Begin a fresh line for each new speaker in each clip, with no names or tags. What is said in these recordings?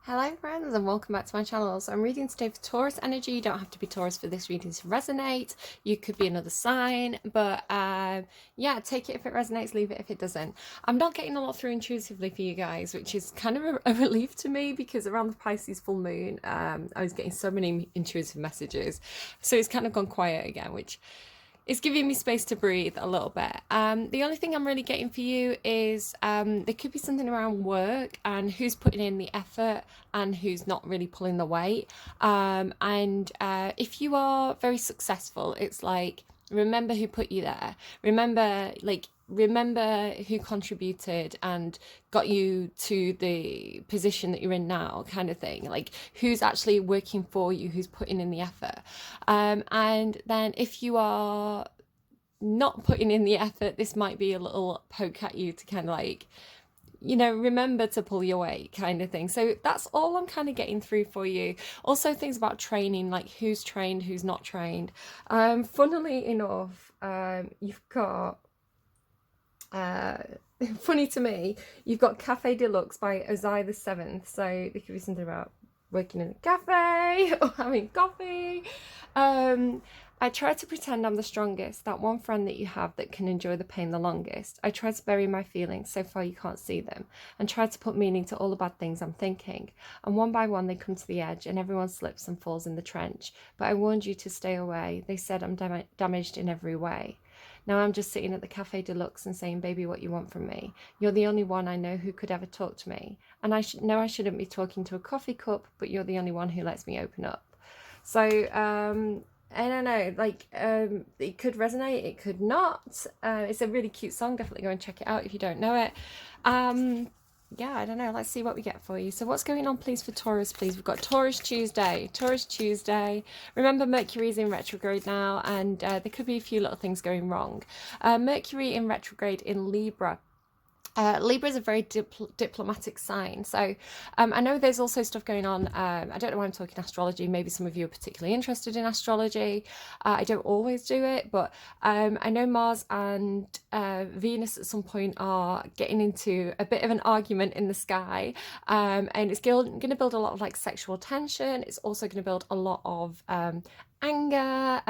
Hello friends and welcome back to my channel. So I'm reading today for Taurus energy. You don't have to be Taurus for this reading to resonate. You could be another sign, but yeah, take it if it resonates, leave it if it doesn't. I'm not getting a lot through intuitively for you guys, which is kind of a relief to me because around the Pisces full moon, I was getting so many intuitive messages. So it's kind of gone quiet again, which it's giving me space to breathe a little bit. The only thing I'm really getting for you is there could be something around work and who's putting in the effort and who's not really pulling the weight. And if you are very successful, it's like, remember who put you there. Remember who contributed and got you to the position that you're in now, kind of thing. Like who's actually working for you, who's putting in the effort. And then if you are not putting in the effort, this might be a little poke at you to kind of like, remember to pull your weight, kind of thing. So that's all I'm kind of getting through for you. Also things about training, like who's trained, who's not trained. Funnily enough, you've got funny to me, you've got Cafe Deluxe by Osei the 7th. So there could be something about working in a cafe or having coffee. I try to pretend I'm the strongest, that one friend that you have that can enjoy the pain the longest. I try to bury my feelings so far you can't see them, and try to put meaning to all the bad things I'm thinking. And one by one they come to the edge, and everyone slips and falls in the trench. But I warned you to stay away. They said I'm damaged in every way. Now I'm just sitting at the Cafe Deluxe and saying, baby, what you want from me? You're the only one I know who could ever talk to me. And I know I shouldn't be talking to a coffee cup, but you're the only one who lets me open up. So, I don't know, like, it could resonate, it could not. It's a really cute song. Definitely go and check it out if you don't know it. Yeah, I don't know. Let's see what we get for you. So what's going on, please, for Taurus, please? We've got Taurus Tuesday. Taurus Tuesday. Remember, Mercury's in retrograde now, and there could be a few little things going wrong. Mercury in retrograde in Libra. Libra is a very diplomatic sign. So I know there's also stuff going on. I don't know why I'm talking astrology. Maybe some of you are particularly interested in astrology. I don't always do it, but I know Mars and Venus at some point are getting into a bit of an argument in the sky. And it's going to build a lot of like sexual tension. It's also going to build a lot of anger.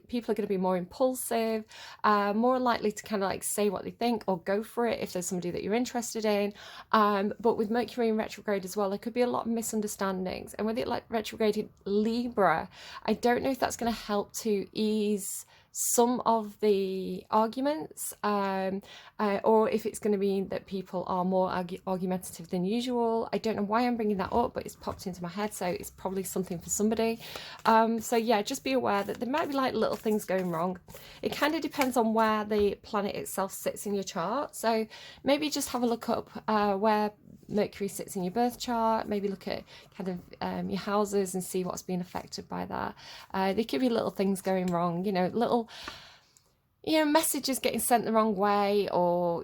People are going to be more impulsive, more likely to kind of like say what they think or go for it if there's somebody that you're interested in. But with Mercury in retrograde as well, there could be a lot of misunderstandings. And with it like retrograded Libra, I don't know if that's going to help to ease some of the arguments, or if it's going to mean that people are more argumentative than usual. I don't know why I'm bringing that up, but it's popped into my head, so it's probably something for somebody. So yeah, just be aware that there might be like little things going wrong. It kind of depends on where the planet itself sits in your chart. So maybe just have a look up where Mercury sits in your birth chart. Maybe look at kind of your houses and see what's being affected by that. There could be little things going wrong, little messages getting sent the wrong way, or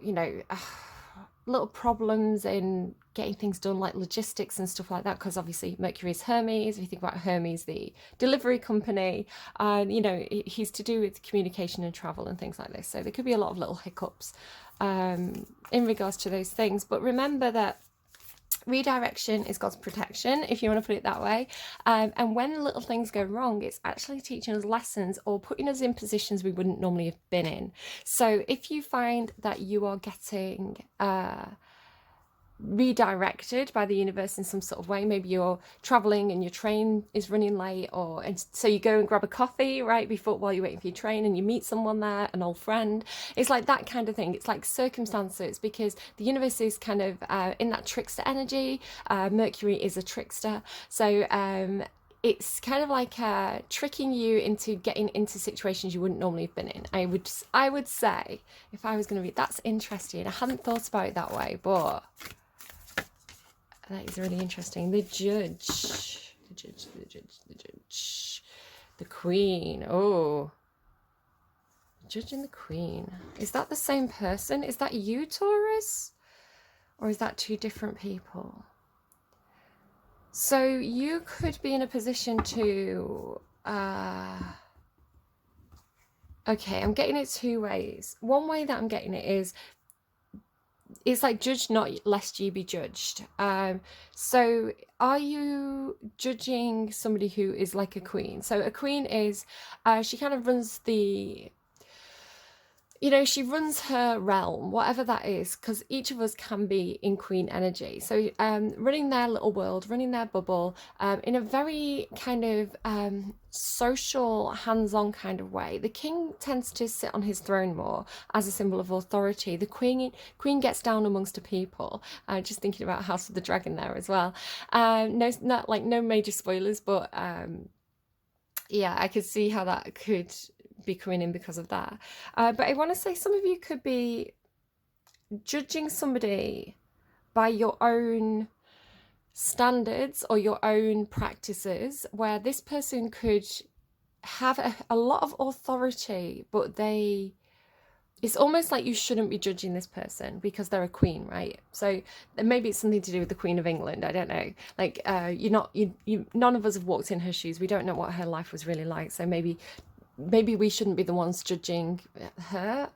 little problems in getting things done, like logistics and stuff like that, because obviously Mercury is Hermes. If you think about Hermes, the delivery company, he's to do with communication and travel and things like this. So there could be a lot of little hiccups in regards to those things. But remember that redirection is God's protection, if you want to put it that way. And when little things go wrong, it's actually teaching us lessons or putting us in positions we wouldn't normally have been in. So if you find that you are getting redirected by the universe in some sort of way, maybe you're traveling and your train is running late, and so you go and grab a coffee right before, while you're waiting for your train, and you meet someone there, an old friend. It's like that kind of thing. It's like circumstances, because the universe is kind of in that trickster energy. Mercury is a trickster, so it's kind of like tricking you into getting into situations you wouldn't normally have been in. I would say, if I was going to read, that's interesting. I hadn't thought about it that way, but that is really interesting. The judge, the queen. Oh, the judge and the queen. Is that the same person? Is that you, Taurus? Or is that two different people? So you could be in a position to, okay, I'm getting it two ways. One way that I'm getting it is it's like judge not lest ye be judged. So are you judging somebody who is like a queen? So a queen is, she kind of runs the, she runs her realm, whatever that is, because each of us can be in queen energy. So running their little world, running their bubble, in a very kind of social, hands-on kind of way. The king tends to sit on his throne more as a symbol of authority. The queen gets down amongst the people. Just thinking about House of the Dragon there as well. No, not like no major spoilers, but yeah, I could see how that could be coming in because of that. But I want to say some of you could be judging somebody by your own standards or your own practices, where this person could have a lot of authority, but it's almost like you shouldn't be judging this person because they're a queen, right? So maybe it's something to do with the Queen of England. I don't know. Like none of us have walked in her shoes. We don't know what her life was really like. So maybe we shouldn't be the ones judging her.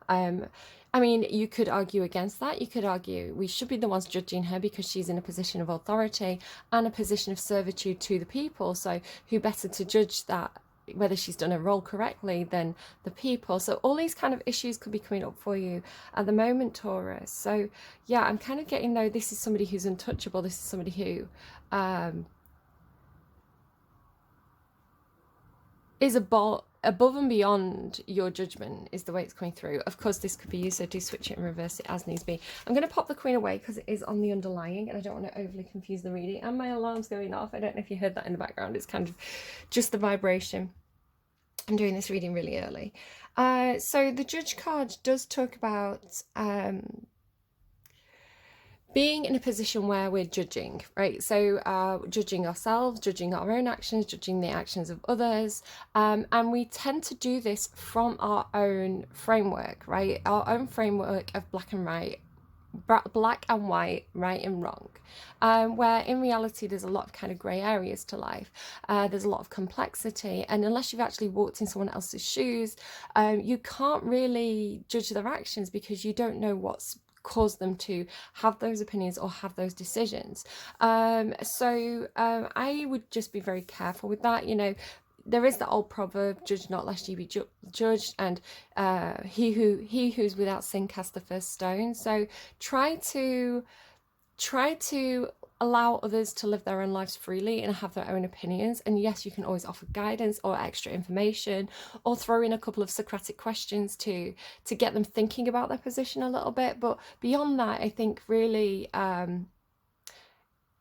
I mean, you could argue against that. You could argue we should be the ones judging her because she's in a position of authority and a position of servitude to the people. So who better to judge that, whether she's done her role correctly, than the people? So all these kind of issues could be coming up for you at the moment, Taurus. So yeah, I'm kind of getting, though, this is somebody who's untouchable. This is somebody who is above and beyond your judgment, is the way it's coming through. Of course, this could be you, so do switch it and reverse it as needs be. I'm going to pop the Queen away because it is on the underlying and I don't want to overly confuse the reading. And my alarm's going off. I don't know if you heard that in the background. It's kind of just the vibration. I'm doing this reading really early. So the Judge card does talk about being in a position where we're judging, right? So judging ourselves, judging our own actions, judging the actions of others. And we tend to do this from our own framework, right? Our own framework of black and white, right and wrong. Where in reality, there's a lot of kind of grey areas to life. There's a lot of complexity. And unless you've actually walked in someone else's shoes, you can't really judge their actions because you don't know what's caused them to have those opinions or have those decisions. So I would just be very careful with that. There is that old proverb, judge not lest you be judged, and he who's without sin cast the first stone. So try to allow others to live their own lives freely and have their own opinions. And yes, you can always offer guidance or extra information or throw in a couple of Socratic questions to get them thinking about their position a little bit. But beyond that, I think really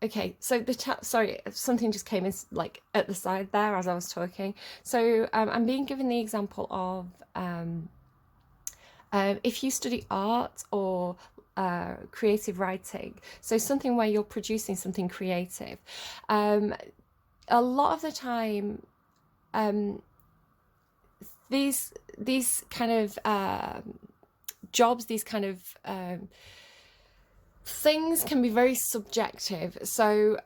okay, so sorry, something just came in like at the side there as I was talking. So I'm being given the example of if you study art or creative writing, so something where you're producing something creative, a lot of the time these kind of jobs, these kind of things can be very subjective. So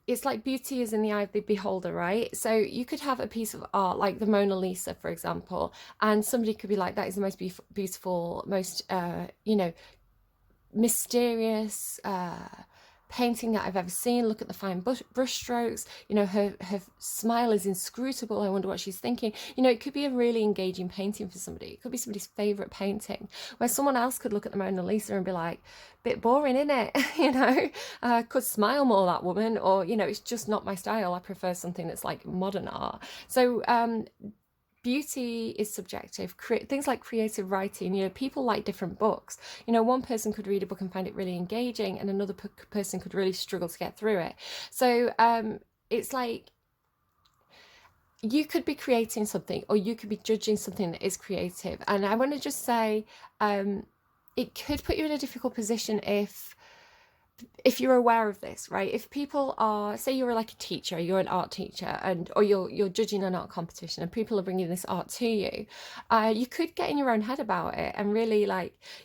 it's like beauty is in the eye of the beholder, right? So you could have a piece of art like the Mona Lisa, for example, and somebody could be like, that is the most beautiful, most mysterious painting that I've ever seen. Look at the fine brush strokes. Her smile is inscrutable. I wonder what she's thinking. It could be a really engaging painting for somebody. It could be somebody's favorite painting, where someone else could look at the Mona Lisa and be like, bit boring, innit? Could smile more, that woman, or it's just not my style. I prefer something that's like modern art. So beauty is subjective. Things like creative writing, people like different books. One person could read a book and find it really engaging, and another person could really struggle to get through it. So it's like you could be creating something, or you could be judging something that is creative. And I want to just say it could put you in a difficult position if you're aware of this, right? If people are, say you're like a teacher, you're an art teacher, or you're judging an art competition and people are bringing this art to you, you could get in your own head about it and really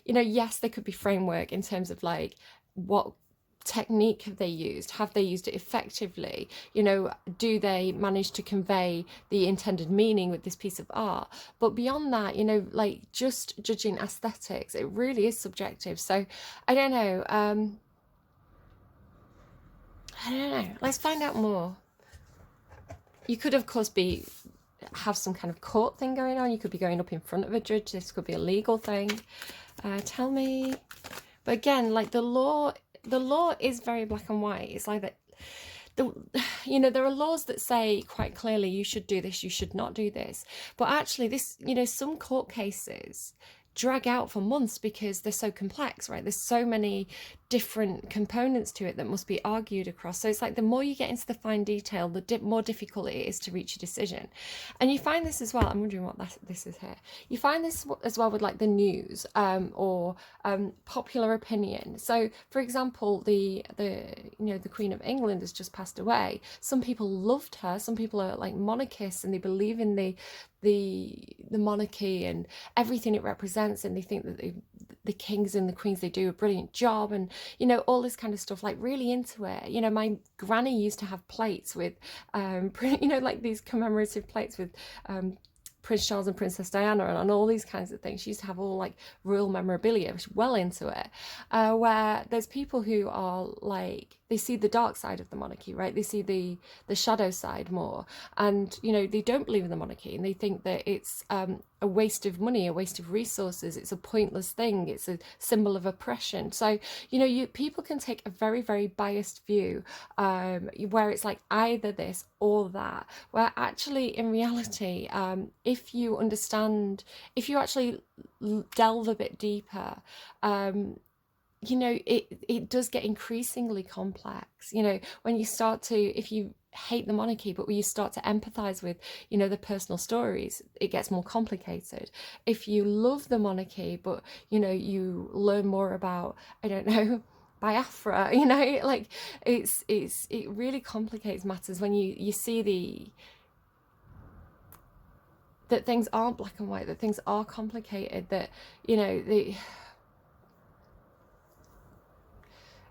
yes, there could be framework in terms of like what technique have they used? Have they used it effectively? You know, do they manage to convey the intended meaning with this piece of art? But beyond that, you know, like just judging aesthetics, it really is subjective. So I don't know. I don't know. Let's find out more. You could, of course, have some kind of court thing going on. You could be going up in front of a judge. This could be a legal thing. Tell me. But again, like the law is very black and white. It's like that. You know, there are laws that say quite clearly you should do this, you should not do this. But actually, this, you know, some court cases drag out for months because they're so complex, right? There's so many different components to it that must be argued across. So it's like the more you get into the fine detail, the more difficult it is to reach a decision. And you find this as well. I'm wondering what this is here. You find this as well with like the news or popular opinion. So for example, the Queen of England has just passed away. Some people loved her. Some people are like monarchists and they believe in the monarchy and everything it represents, and they think that the kings and the queens, they do a brilliant job, and you know, all this kind of stuff, like really into it. You know, my granny used to have plates with you know, like these commemorative plates with Prince Charles and Princess Diana and all these kinds of things. She used to have all like royal memorabilia, which well into it, where there's people who are like, they see the dark side of the monarchy, right? They see the shadow side more, and you know, they don't believe in the monarchy, and they think that it's a waste of money, a waste of resources, it's a pointless thing, it's a symbol of oppression. So you know, people can take a very, very biased view where it's like either this or that, where actually in reality, if you understand, if you actually delve a bit deeper, you know, it does get increasingly complex. You know, when you start to, if you hate the monarchy, but when you start to empathize with, you know, the personal stories, it gets more complicated. If you love the monarchy, but you know, you learn more about, I don't know, Biafra, you know, like it really complicates matters when you see that things aren't black and white, that things are complicated, that, you know,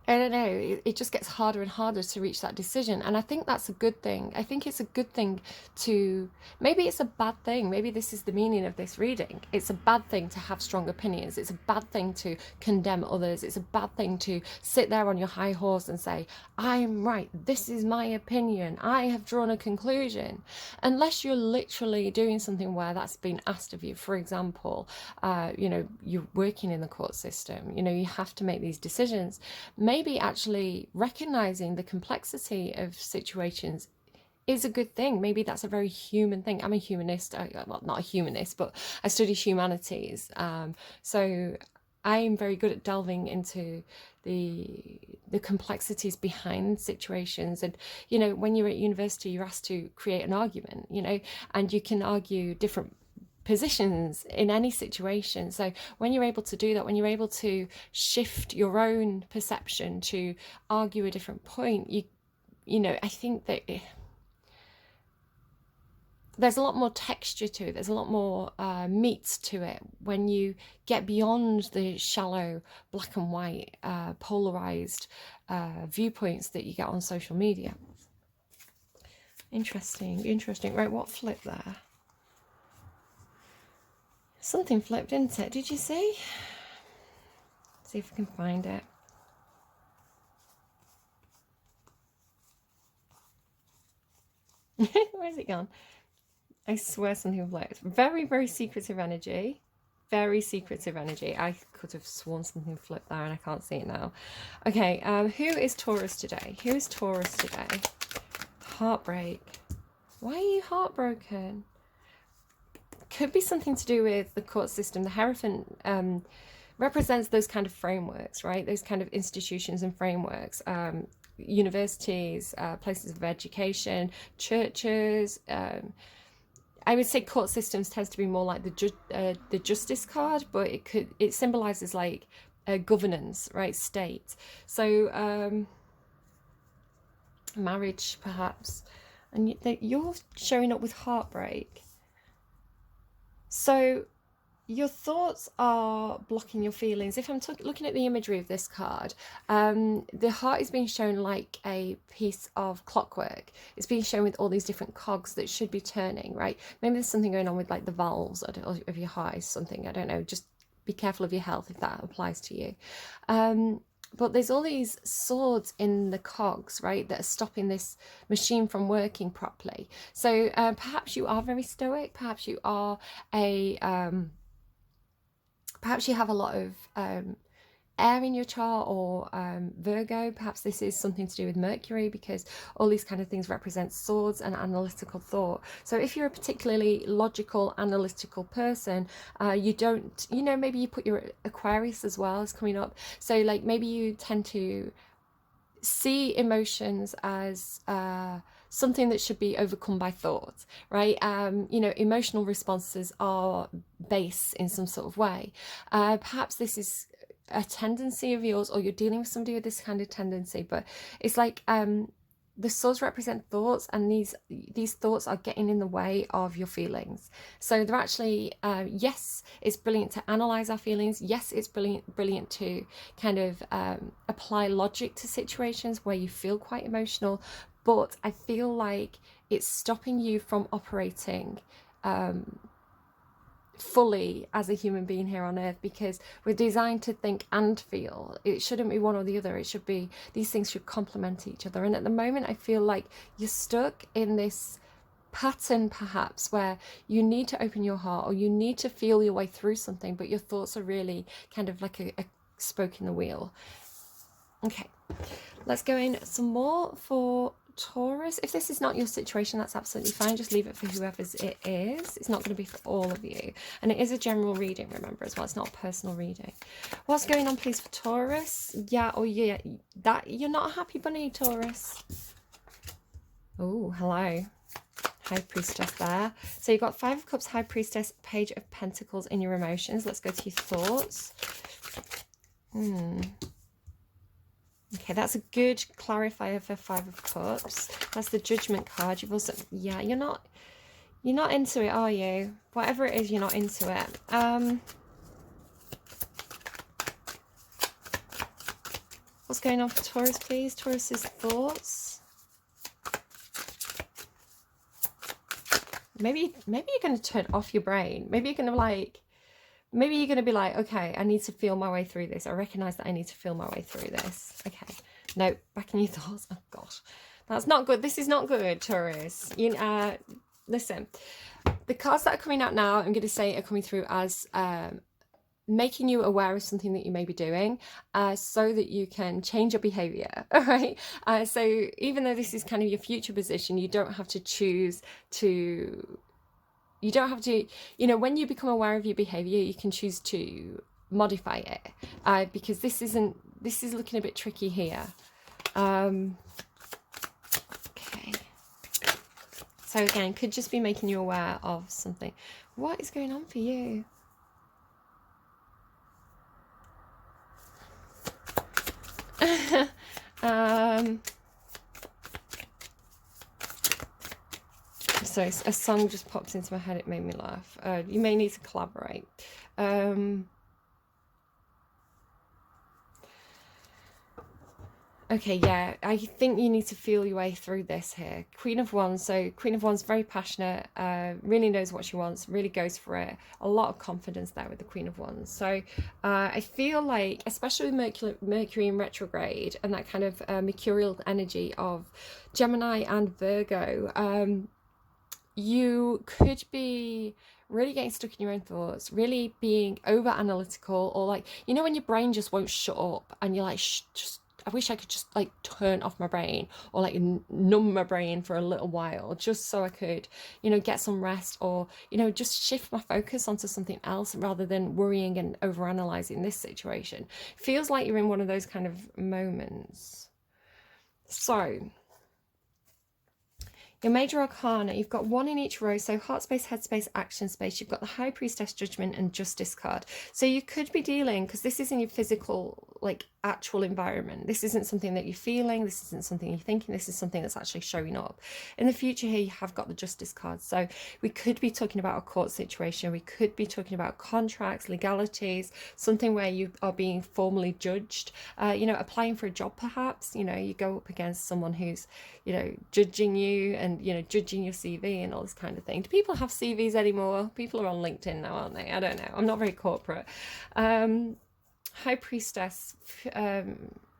I don't know, it just gets harder and harder to reach that decision. And I think that's a good thing. I think it's a good thing to, maybe it's a bad thing, maybe this is the meaning of this reading. It's a bad thing to have strong opinions. It's a bad thing to condemn others. It's a bad thing to sit there on your high horse and say, I'm right, this is my opinion, I have drawn a conclusion. Unless you're literally doing something where that's been asked of you. For example, you know, you're working in the court system, you know, you have to make these decisions. Maybe actually recognizing the complexity of situations is a good thing. Maybe that's a very human thing. I'm a humanist, well, not a humanist, but I study humanities. So I'm very good at delving into the complexities behind situations. And, you know, when you're at university, you're asked to create an argument, you know, and you can argue different positions in any situation. So when you're able to do that, when you're able to shift your own perception to argue a different point, you know, I think that there's a lot more texture to it, there's a lot more meat to it when you get beyond the shallow black and white polarized viewpoints that you get on social media. Interesting. Right, what flipped there? Something flipped, didn't it? Did you see? See if I can find it. Where's it gone? I swear something flipped. Very, very secretive energy. Very secretive energy. I could have sworn something flipped there and I can't see it now. Okay, who is Taurus today? Who is Taurus today? Heartbreak. Why are you heartbroken? Could be something to do with the court system. The Hierophant represents those kind of frameworks, right? Those kind of institutions and frameworks. Universities, places of education, churches. I would say court systems tends to be more like the justice card, but it symbolizes like governance, right? State. So marriage, perhaps, and you're showing up with heartbreak. So your thoughts are blocking your feelings. If I'm looking at the imagery of this card, the heart is being shown like a piece of clockwork. It's being shown with all these different cogs that should be turning, right? Maybe there's something going on with like the valves of your heart, something, I don't know. Just be careful of your health if that applies to you. But there's all these swords in the cogs, right, that are stopping this machine from working properly. So perhaps you are very stoic. Perhaps you are a... perhaps you have a lot of air in your chart, or Virgo. Perhaps this is something to do with Mercury, because all these kind of things represent swords and analytical thought. So if you're a particularly logical, analytical person, you don't, you know, maybe you put your Aquarius as well as coming up. So like maybe you tend to see emotions as something that should be overcome by thought, right? You know, emotional responses are base in some sort of way. Perhaps this is a tendency of yours, or you're dealing with somebody with this kind of tendency, but it's like the swords represent thoughts, and these thoughts are getting in the way of your feelings. So they're actually, yes, it's brilliant to analyze our feelings. Yes, it's brilliant to kind of apply logic to situations where you feel quite emotional, but I feel like it's stopping you from operating fully as a human being here on earth, because we're designed to think and feel. It shouldn't be one or the other. It should be, these things should complement each other. And at the moment I feel like you're stuck in this pattern perhaps where you need to open your heart, or you need to feel your way through something, but your thoughts are really kind of like a spoke in the wheel. Okay, let's go in some more for Taurus. If this is not your situation, that's absolutely fine. Just leave it for whoever's it is. It's not going to be for all of you. And it is a general reading, remember, as well. It's not a personal reading. What's going on, please, for Taurus? Yeah, oh yeah, that you're not a happy bunny, Taurus. Oh, hello. High Priestess there. So you've got Five of Cups, High Priestess, Page of Pentacles in your emotions. Let's go to your thoughts. Okay, that's a good clarifier for Five of Cups. That's the Judgment card. You've also, yeah, you're not into it, are you? Whatever it is, you're not into it. What's going on for Taurus, please? Taurus's thoughts. Maybe you're going to turn off your brain. Maybe you're going to like, maybe you're going to be like, okay, I need to feel my way through this. I recognize that I need to feel my way through this. Okay. No, back in your thoughts. Oh, gosh. That's not good. This is not good, Taurus. Listen, the cards that are coming out now, I'm going to say are coming through as making you aware of something that you may be doing so that you can change your behavior. All right. So even though this is kind of your future position, you don't have to choose to... You don't have to, you know, when you become aware of your behavior, you can choose to modify it because this is looking a bit tricky here. Okay. So again, could just be making you aware of something. What is going on for you? So a song just popped into my head. It made me laugh. You may need to collaborate. Okay, yeah, I think you need to feel your way through this here. Queen of Wands. So Queen of Wands, very passionate, really knows what she wants, really goes for it. A lot of confidence there with the Queen of Wands. So I feel like, especially with Mercury in retrograde and that kind of mercurial energy of Gemini and Virgo, you could be really getting stuck in your own thoughts, really being over analytical, or like, you know, when your brain just won't shut up and you're like, just, I wish I could just like turn off my brain, or like numb my brain for a little while just so I could, you know, get some rest, or, you know, just shift my focus onto something else rather than worrying and overanalyzing this situation. Feels like you're in one of those kind of moments. So Your major arcana, you've got one in each row. So heart space, head space, action space. You've got the high priestess, judgment, and justice card. So you could be dealing, because this is in your physical, like actual environment. This isn't something that you're feeling. This isn't something you're thinking. This is something that's actually showing up. In the future here, you have got the justice card. So we could be talking about a court situation. We could be talking about contracts, legalities, something where you are being formally judged. You know, applying for a job perhaps. You know, you go up against someone who's, you know, judging you and, you know, judging your CV and all this kind of thing. Do people have CVs anymore? People are on LinkedIn now, aren't they? I don't know. I'm not very corporate. High priestess,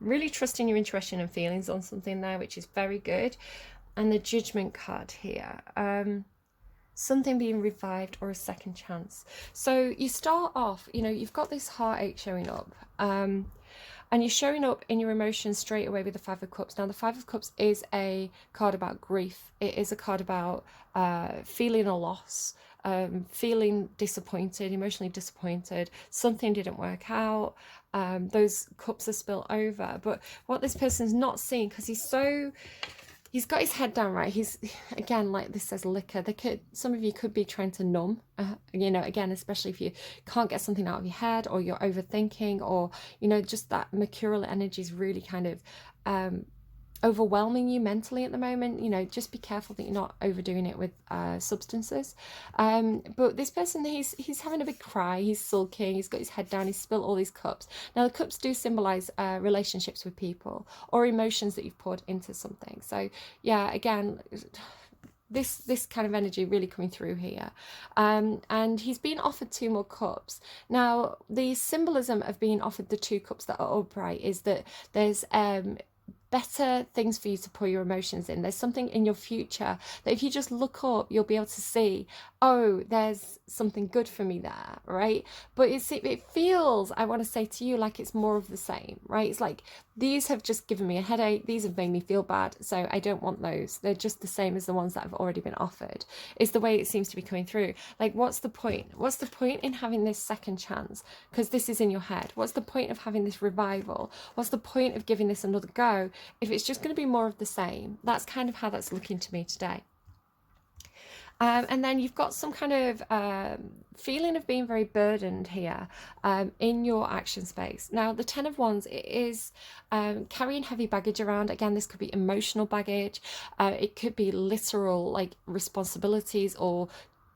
really trusting your intuition and feelings on something there, which is very good. And the judgment card here. Something being revived or a second chance. So you start off, you know, you've got this heartache showing up. And you're showing up in your emotions straight away with the Five of Cups. Now, the Five of Cups is a card about grief. It is a card about feeling a loss, feeling disappointed, emotionally disappointed. Something didn't work out. Those cups are spilled over. But what this person's not seeing, because he's got his head down, right? He's, again, like this says liquor. Some of you could be trying to numb, you know, again, especially if you can't get something out of your head, or you're overthinking, or, you know, just that mercurial energy is really kind of overwhelming you mentally at the moment. You know, just be careful that you're not overdoing it with substances. But this person, he's having a big cry, he's sulking, he's got his head down, he's spilled all these cups. Now the cups do symbolize relationships with people or emotions that you've poured into something. So yeah, again, this kind of energy really coming through here. And he's been offered 2 more cups. Now the symbolism of being offered the 2 cups that are upright is that there's better things for you to pour your emotions in. There's something in your future that if you just look up, you'll be able to see, oh, there's something good for me there, right? But it feels, I want to say to you, like it's more of the same, right? It's like, these have just given me a headache, these have made me feel bad, so I don't want those. They're just the same as the ones that have already been offered, is the way it seems to be coming through. Like, what's the point? What's the point in having this second chance? Because this is in your head. What's the point of having this revival? What's the point of giving this another go if it's just going to be more of the same? That's kind of how that's looking to me today. And then you've got some kind of feeling of being very burdened here in your action space. Now, the 10 of Wands, it is carrying heavy baggage around. Again, this could be emotional baggage. It could be literal, like, responsibilities, or,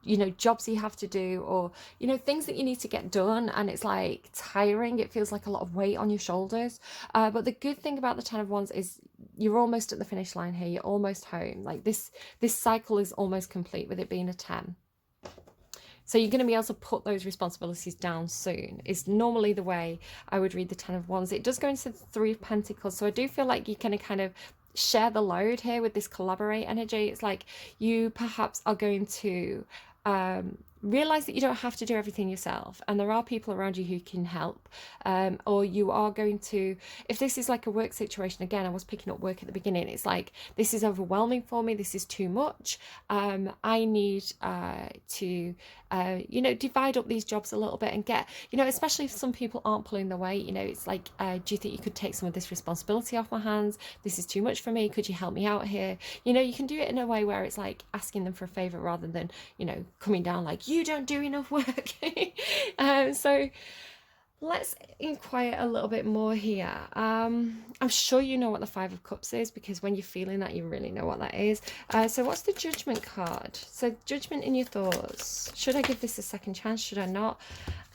you know, jobs you have to do, or, you know, things that you need to get done, and it's like tiring. It feels like a lot of weight on your shoulders. But the good thing about the 10 of Wands is you're almost at the finish line here. You're almost home. Like this cycle is almost complete with it being a 10. So you're going to be able to put those responsibilities down soon, is normally the way I would read the 10 of Wands. It does go into the 3 of Pentacles. So I do feel like you can kind of share the load here with this collaborate energy. It's like you perhaps are going to realize that you don't have to do everything yourself, and there are people around you who can help, or you are going to, if this is like a work situation, again, I was picking up work at the beginning, it's like, this is overwhelming for me, this is too much, I need to you know, divide up these jobs a little bit and get, you know, especially if some people aren't pulling the weight, you know, it's like, do you think you could take some of this responsibility off my hands? This is too much for me, could you help me out here? You know, you can do it in a way where it's like asking them for a favor rather than, you know, coming down like, you don't do enough work. So let's inquire a little bit more here. I'm sure you know what the 5 of Cups is, because when you're feeling that, you really know what that is. So what's the Judgment card? So judgment in your thoughts. Should I give this a second chance? Should I not?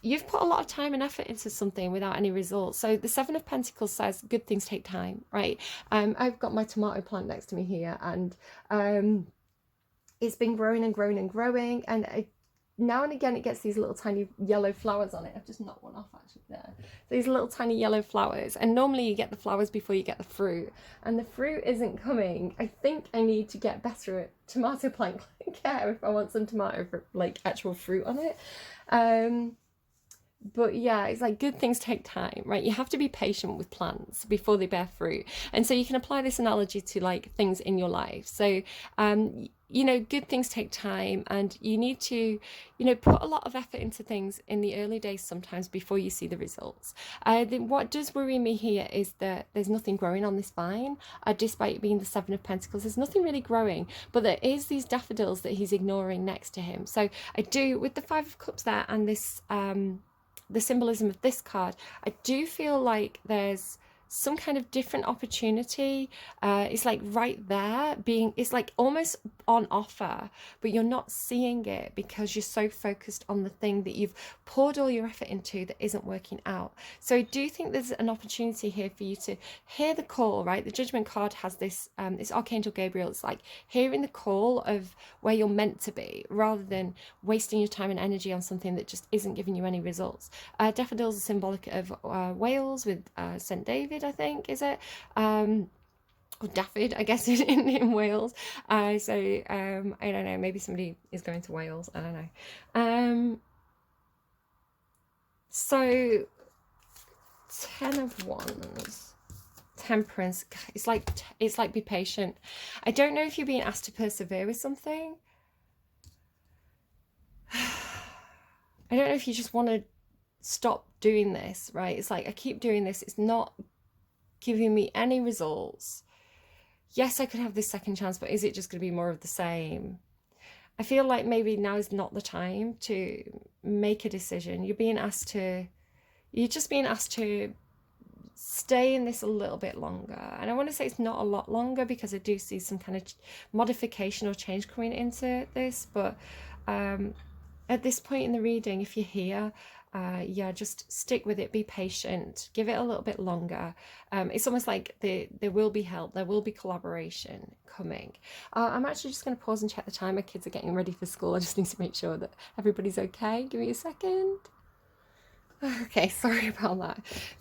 You've put a lot of time and effort into something without any results. So the 7 of Pentacles says good things take time, right? I've got my tomato plant next to me here, and it's been growing and growing and growing, and now and again it gets these little tiny yellow flowers on it. I've just knocked one off actually there. These little tiny yellow flowers, and normally you get the flowers before you get the fruit, and the fruit isn't coming. I think I need to get better at tomato plant care if I want some tomato, like actual fruit on it. But yeah, it's like good things take time, right? You have to be patient with plants before they bear fruit. And so you can apply this analogy to like things in your life. So you know, good things take time, and you need to, you know, put a lot of effort into things in the early days sometimes before you see the results. What does worry me here is that there's nothing growing on this vine, despite it being the Seven of Pentacles. There's nothing really growing, but there is these daffodils that he's ignoring next to him. So I do, with the Five of Cups there and this, the symbolism of this card, I do feel like there's some kind of different opportunity. It's like right there, it's like almost on offer, but you're not seeing it because you're so focused on the thing that you've poured all your effort into that isn't working out. So I do think there's an opportunity here for you to hear the call, right? The Judgment card has this, it's Archangel Gabriel. It's like hearing the call of where you're meant to be, rather than wasting your time and energy on something that just isn't giving you any results. Daffodils are symbolic of Wales, with St. David, I think, is it? Or Daffod, I guess, in Wales. I don't know, maybe somebody is going to Wales, I don't know. So 10 of Wands, Temperance. It's like be patient. I don't know if you're being asked to persevere with something. I don't know if you just want to stop doing this, right? It's like, I keep doing this, it's not giving me any results. Yes, I could have this second chance, but is it just going to be more of the same? I feel like maybe now is not the time to make a decision. You're just being asked to stay in this a little bit longer. And I want to say it's not a lot longer, because I do see some kind of modification or change coming into this. But at this point in the reading, if you're here, yeah, just stick with it, be patient, give it a little bit longer. It's almost like there will be help, there will be collaboration coming. I'm actually just going to pause and check the time. My kids are getting ready for school. I just need to make sure that everybody's okay. Give me a second. Okay, sorry about that.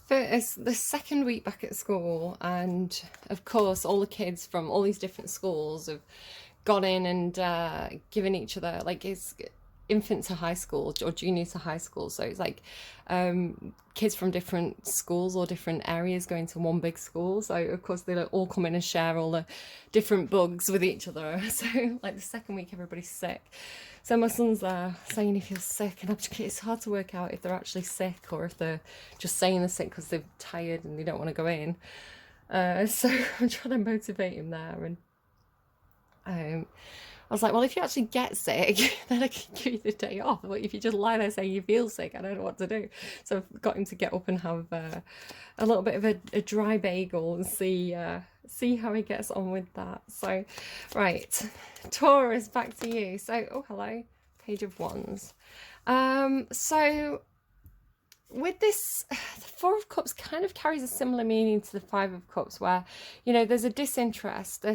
It's the second week back at school, and of course all the kids from all these different schools have gone in and given each other, like, it's infant to high school or junior to high school, so it's like kids from different schools or different areas going to one big school. So of course they all come in and share all the different bugs with each other. So like the second week everybody's sick. So my son's saying he feels sick, and it's hard to work out if they're actually sick or if they're just saying they're sick because they're tired and they don't want to go in. So I'm trying to motivate him there, and I was like, well, if you actually get sick, then I can give you the day off. But if you just lie there saying you feel sick, I don't know what to do. So I've got him to get up and have a little bit of a dry bagel and see how he gets on with that. So, right, Taurus, back to you. So, oh, hello, Page of Wands. So with this, the Four of Cups kind of carries a similar meaning to the Five of Cups, where, you know, there's a disinterest.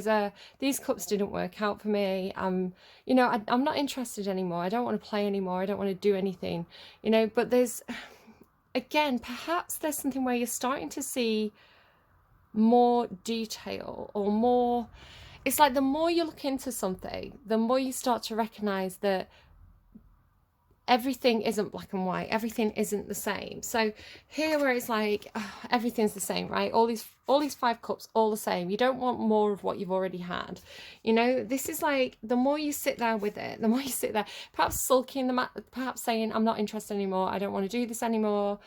These cups didn't work out for me. You know, I'm not interested anymore. I don't want to play anymore. I don't want to do anything, you know. But there's, again, perhaps there's something where you're starting to see more detail, or more, it's like the more you look into something, the more you start to recognize that everything isn't black and white, everything isn't the same. So here, where it's like everything's the same, right? All these five cups, all the same. You don't want more of what you've already had, you know. This is like, the more you sit there with it, the more you sit there, perhaps sulking, perhaps saying, I'm not interested anymore, I don't want to do this anymore,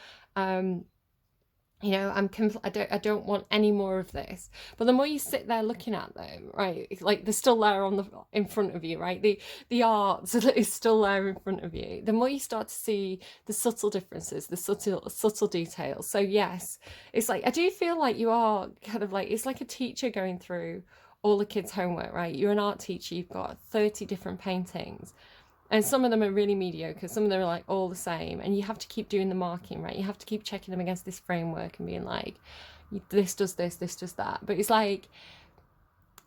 you know, I don't want any more of this. But the more you sit there looking at them, right, like they're still there in front of you, right? The art is still there in front of you. The more you start to see the subtle differences, the subtle details. So yes, it's like, I do feel like you are kind of like, it's like a teacher going through all the kids' homework, right? You're an art teacher, you've got 30 different paintings. And some of them are really mediocre, some of them are like all the same, and you have to keep doing the marking, right? You have to keep checking them against this framework and being like, this does this, this does that. But it's like,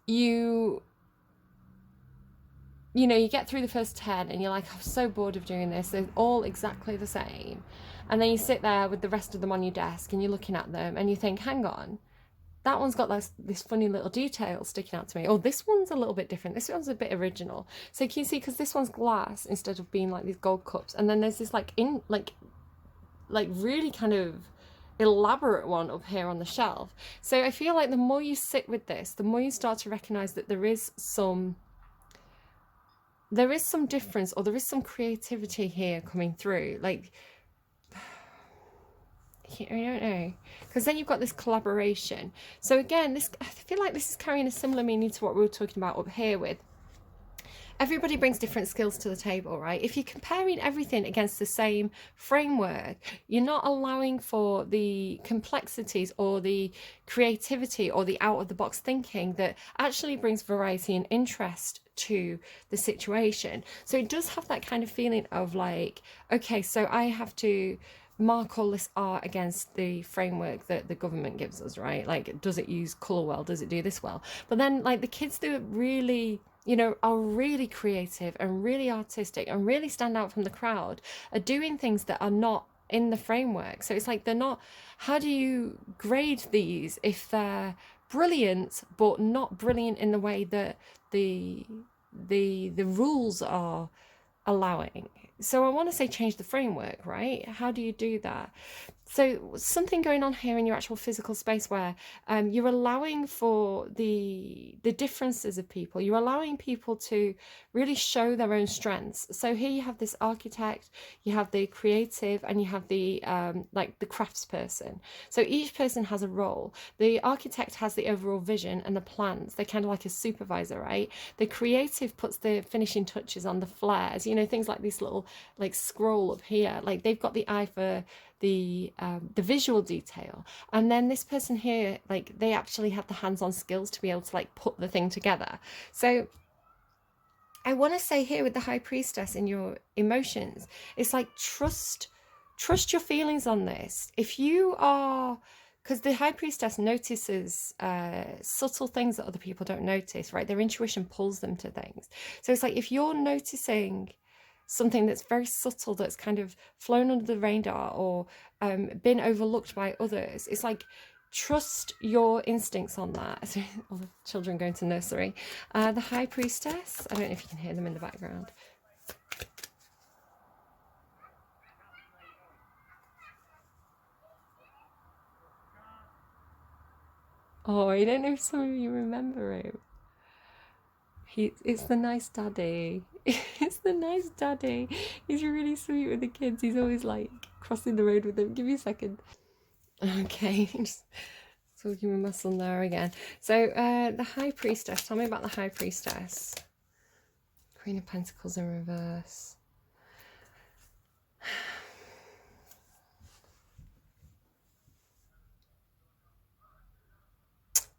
you know, you get through the first 10 and you're like, I'm so bored of doing this, they're all exactly the same. And then you sit there with the rest of them on your desk and you're looking at them and you think, hang on, that one's got this funny little detail sticking out to me. Oh, this one's a little bit different. This one's a bit original. So can you see, because this one's glass instead of being like these gold cups. And then there's this like really kind of elaborate one up here on the shelf. So I feel like the more you sit with this, the more you start to recognize that there is some there is some difference, or there is some creativity here coming through. Like, I don't know, because then you've got this collaboration. So again, this, I feel like this is carrying a similar meaning to what we were talking about up here with everybody brings different skills to the table, right? If you're comparing everything against the same framework, you're not allowing for the complexities or the creativity or the out of the box thinking that actually brings variety and interest to the situation. So it does have that kind of feeling of like, okay, so I have to mark all this art against the framework that the government gives us, right? Like, does it use colour well? Does it do this well? But then, like, the kids that really, you know, are really creative and really artistic and really stand out from the crowd are doing things that are not in the framework. So it's like, they're not, how do you grade these if they're brilliant but not brilliant in the way that the rules are allowing? So I want to say change the framework, right? How do you do that? So something going on here in your actual physical space where you're allowing for the differences of people. You're allowing people to really show their own strengths. So here you have this architect, you have the creative, and you have the like the crafts person. So each person has a role. The architect has the overall vision and the plans. They're kind of like a supervisor, right? The creative puts the finishing touches on the flares, you know, things like this little like scroll up here. Like, they've got the eye for the visual detail. And then this person here, like, they actually have the hands-on skills to be able to like put the thing together. So I want to say here with the high priestess in your emotions, it's like trust your feelings on this. If you are, because the high priestess notices subtle things that other people don't notice, right? Their intuition pulls them to things. So it's like, if you're noticing something that's very subtle, that's kind of flown under the radar or been overlooked by others, it's like, trust your instincts on that. So, all the children going to nursery. The high priestess, I don't know if you can hear them in the background. Oh, I don't know if some of you remember him. It's the nice daddy. It's the nice daddy. He's really sweet with the kids. He's always like crossing the road with them. Give me a second. Okay, just talking with my son there again. So the high priestess. Tell me about the high priestess. Queen of Pentacles in reverse.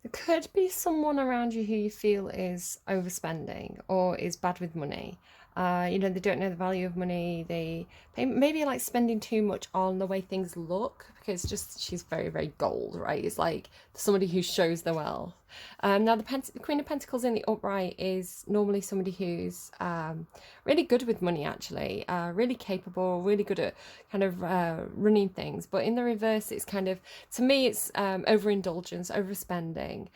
There could be someone around you who you feel is overspending or is bad with money. You know, they don't know the value of money. They maybe like spending too much on the way things look, because just she's very, very gold, right? It's like somebody who shows the wealth. Now the Queen of Pentacles in the upright is normally somebody who's really good with money, actually, really capable, really good at kind of running things. But in the reverse, it's kind of, to me, it's overindulgence, overspending.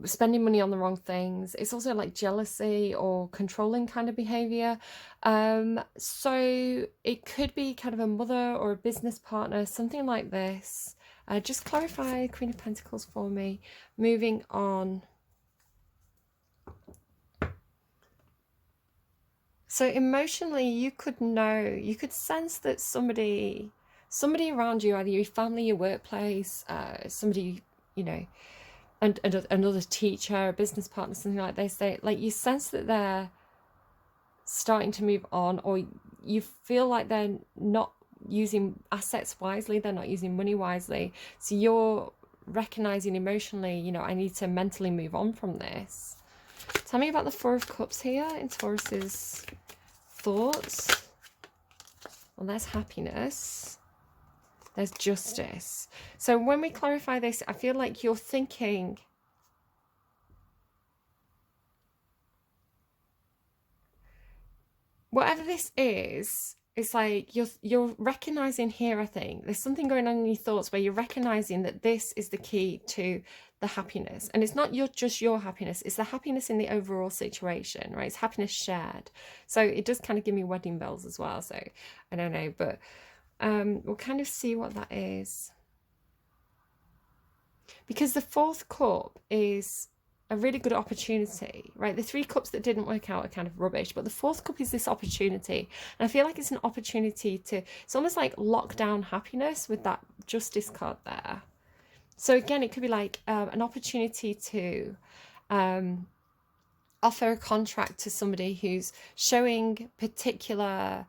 Spending money on the wrong things. It's also like jealousy or controlling kind of behavior. So it could be kind of a mother or a business partner, something like this. Just clarify Queen of Pentacles for me. Moving on. So emotionally, you could know, you could sense that somebody around you, either your family, your workplace, somebody, you know, and another teacher, a business partner, something like they say, like, you sense that they're starting to move on, or you feel like they're not using assets wisely, they're not using money wisely. So you're recognizing emotionally, you know, I need to mentally move on from this. Tell me about the Four of Cups here in Taurus's thoughts. Well, there's happiness. There's justice. So when we clarify this, I feel like you're thinking, whatever this is, it's like you're recognizing here, I think there's something going on in your thoughts where you're recognizing that this is the key to the happiness. And it's not just your happiness, it's the happiness in the overall situation, right? It's happiness shared. So it does kind of give me wedding bells as well. So I don't know, but we'll kind of see what that is. because the fourth cup is a really good opportunity, right? The three cups that didn't work out are kind of rubbish, but the fourth cup is this opportunity. And I feel like it's an opportunity to, it's almost like lock down happiness with that justice card there. So again, it could be like an opportunity to offer a contract to somebody who's showing particular,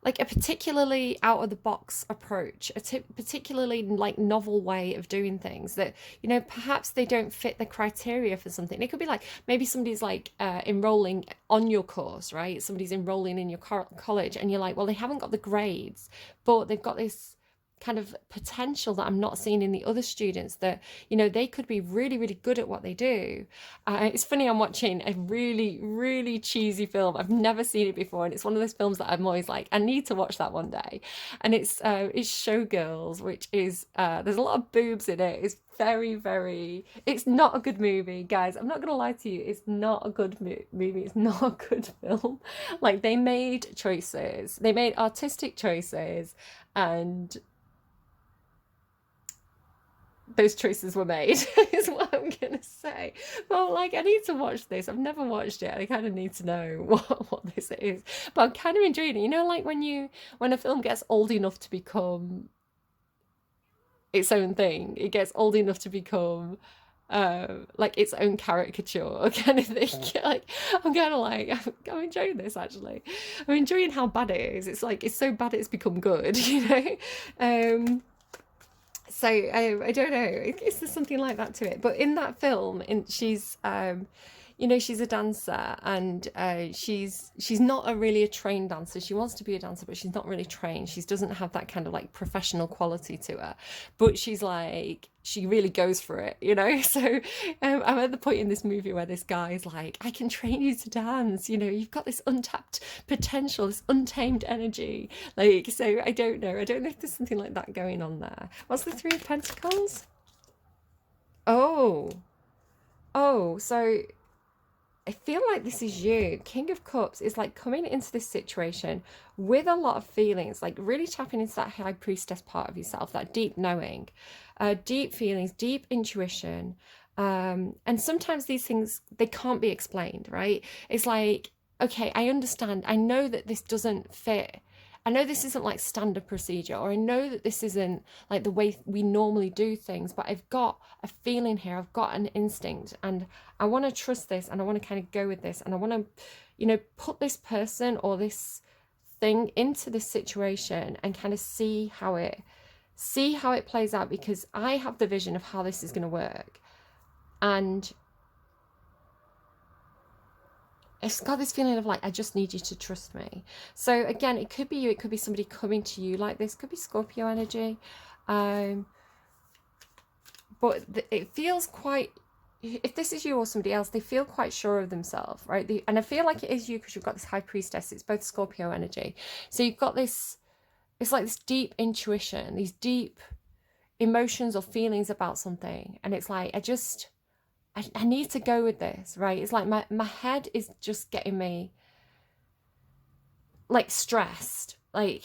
like a particularly out of the box approach, a particularly like novel way of doing things that, you know, perhaps they don't fit the criteria for something. It could be like maybe somebody's like enrolling on your course, right? Somebody's enrolling in your college and you're like, well, they haven't got the grades, but they've got this kind of potential that I'm not seeing in the other students, that, you know, they could be really, really good at what they do. It's funny, I'm watching a really, really cheesy film. I've never seen it before, and it's one of those films that I'm always like, I need to watch that one day. And it's Showgirls, which is there's a lot of boobs in it. It's very, very, it's not a good movie, guys. I'm not gonna lie to you, it's not a good movie. It's not a good film. Like, they made choices, they made artistic choices, and those choices were made is what I'm gonna say. Well, like, I need to watch this. I've never watched it. I kind of need to know what this is, but I'm kind of enjoying it. You know, like when a film gets old enough to become its own thing, it gets old enough to become like its own caricature kind of thing. Like, I'm kind of like, I'm enjoying this, actually. I'm enjoying how bad it is. It's like, it's so bad it's become good, you know. So I don't know. Is there something like that to it? But in that film, she's you know, she's a dancer, and she's not really a trained dancer. She wants to be a dancer, but she's not really trained. She doesn't have that kind of like professional quality to her. But she's like, she really goes for it, you know. So I'm at the point in this movie where this guy's like, I can train you to dance. You know, you've got this untapped potential, this untamed energy. Like, so I don't know. I don't know if there's something like that going on there. What's the Three of Pentacles? Oh, so I feel like this is you. King of Cups is like coming into this situation with a lot of feelings, like really tapping into that high priestess part of yourself, that deep knowing, deep feelings, deep intuition. And sometimes these things, they can't be explained, right? It's like, okay, I understand. I know that this doesn't fit. I know this isn't like standard procedure, or I know that this isn't like the way we normally do things, but I've got a feeling here, I've got an instinct, and I want to trust this, and I want to kind of go with this, and I want to, you know, put this person or this thing into this situation and kind of see how it plays out, because I have the vision of how this is going to work. And it's got this feeling of like, I just need you to trust me. So again, it could be you, it could be somebody coming to you like this, could be Scorpio energy. But it feels quite, if this is you or somebody else, they feel quite sure of themselves, right? And I feel like it is you because you've got this high priestess. It's both Scorpio energy. So you've got this, it's like this deep intuition, these deep emotions or feelings about something. And it's like, I need to go with this, right? It's like my head is just getting me like stressed. Like,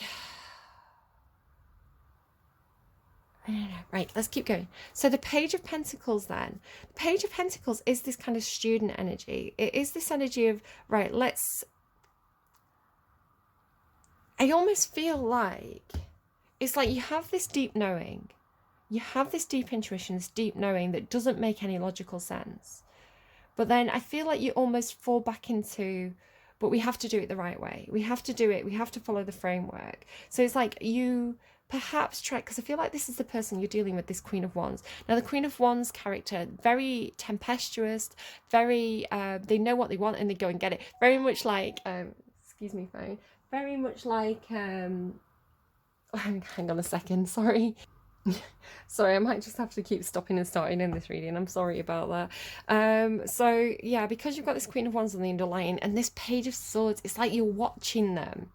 I don't know. Right, let's keep going. So the Page of Pentacles then. The Page of Pentacles is this kind of student energy. It is this energy of, right, I almost feel like it's like you have this deep knowing. You have this deep intuition, this deep knowing that doesn't make any logical sense. But then I feel like you almost fall back into, but we have to do it the right way. We have to do it. We have to follow the framework. So it's like you perhaps try, because I feel like this is the person you're dealing with, this Queen of Wands. Now, the Queen of Wands character, very tempestuous, very, they know what they want and they go and get it. Very much like, excuse me, phone. Very much like, hang on a second, sorry. Sorry, I might just have to keep stopping and starting in this reading. I'm sorry about that. So yeah, because you've got this Queen of Wands on the underlying and this Page of Swords, it's like you're watching them.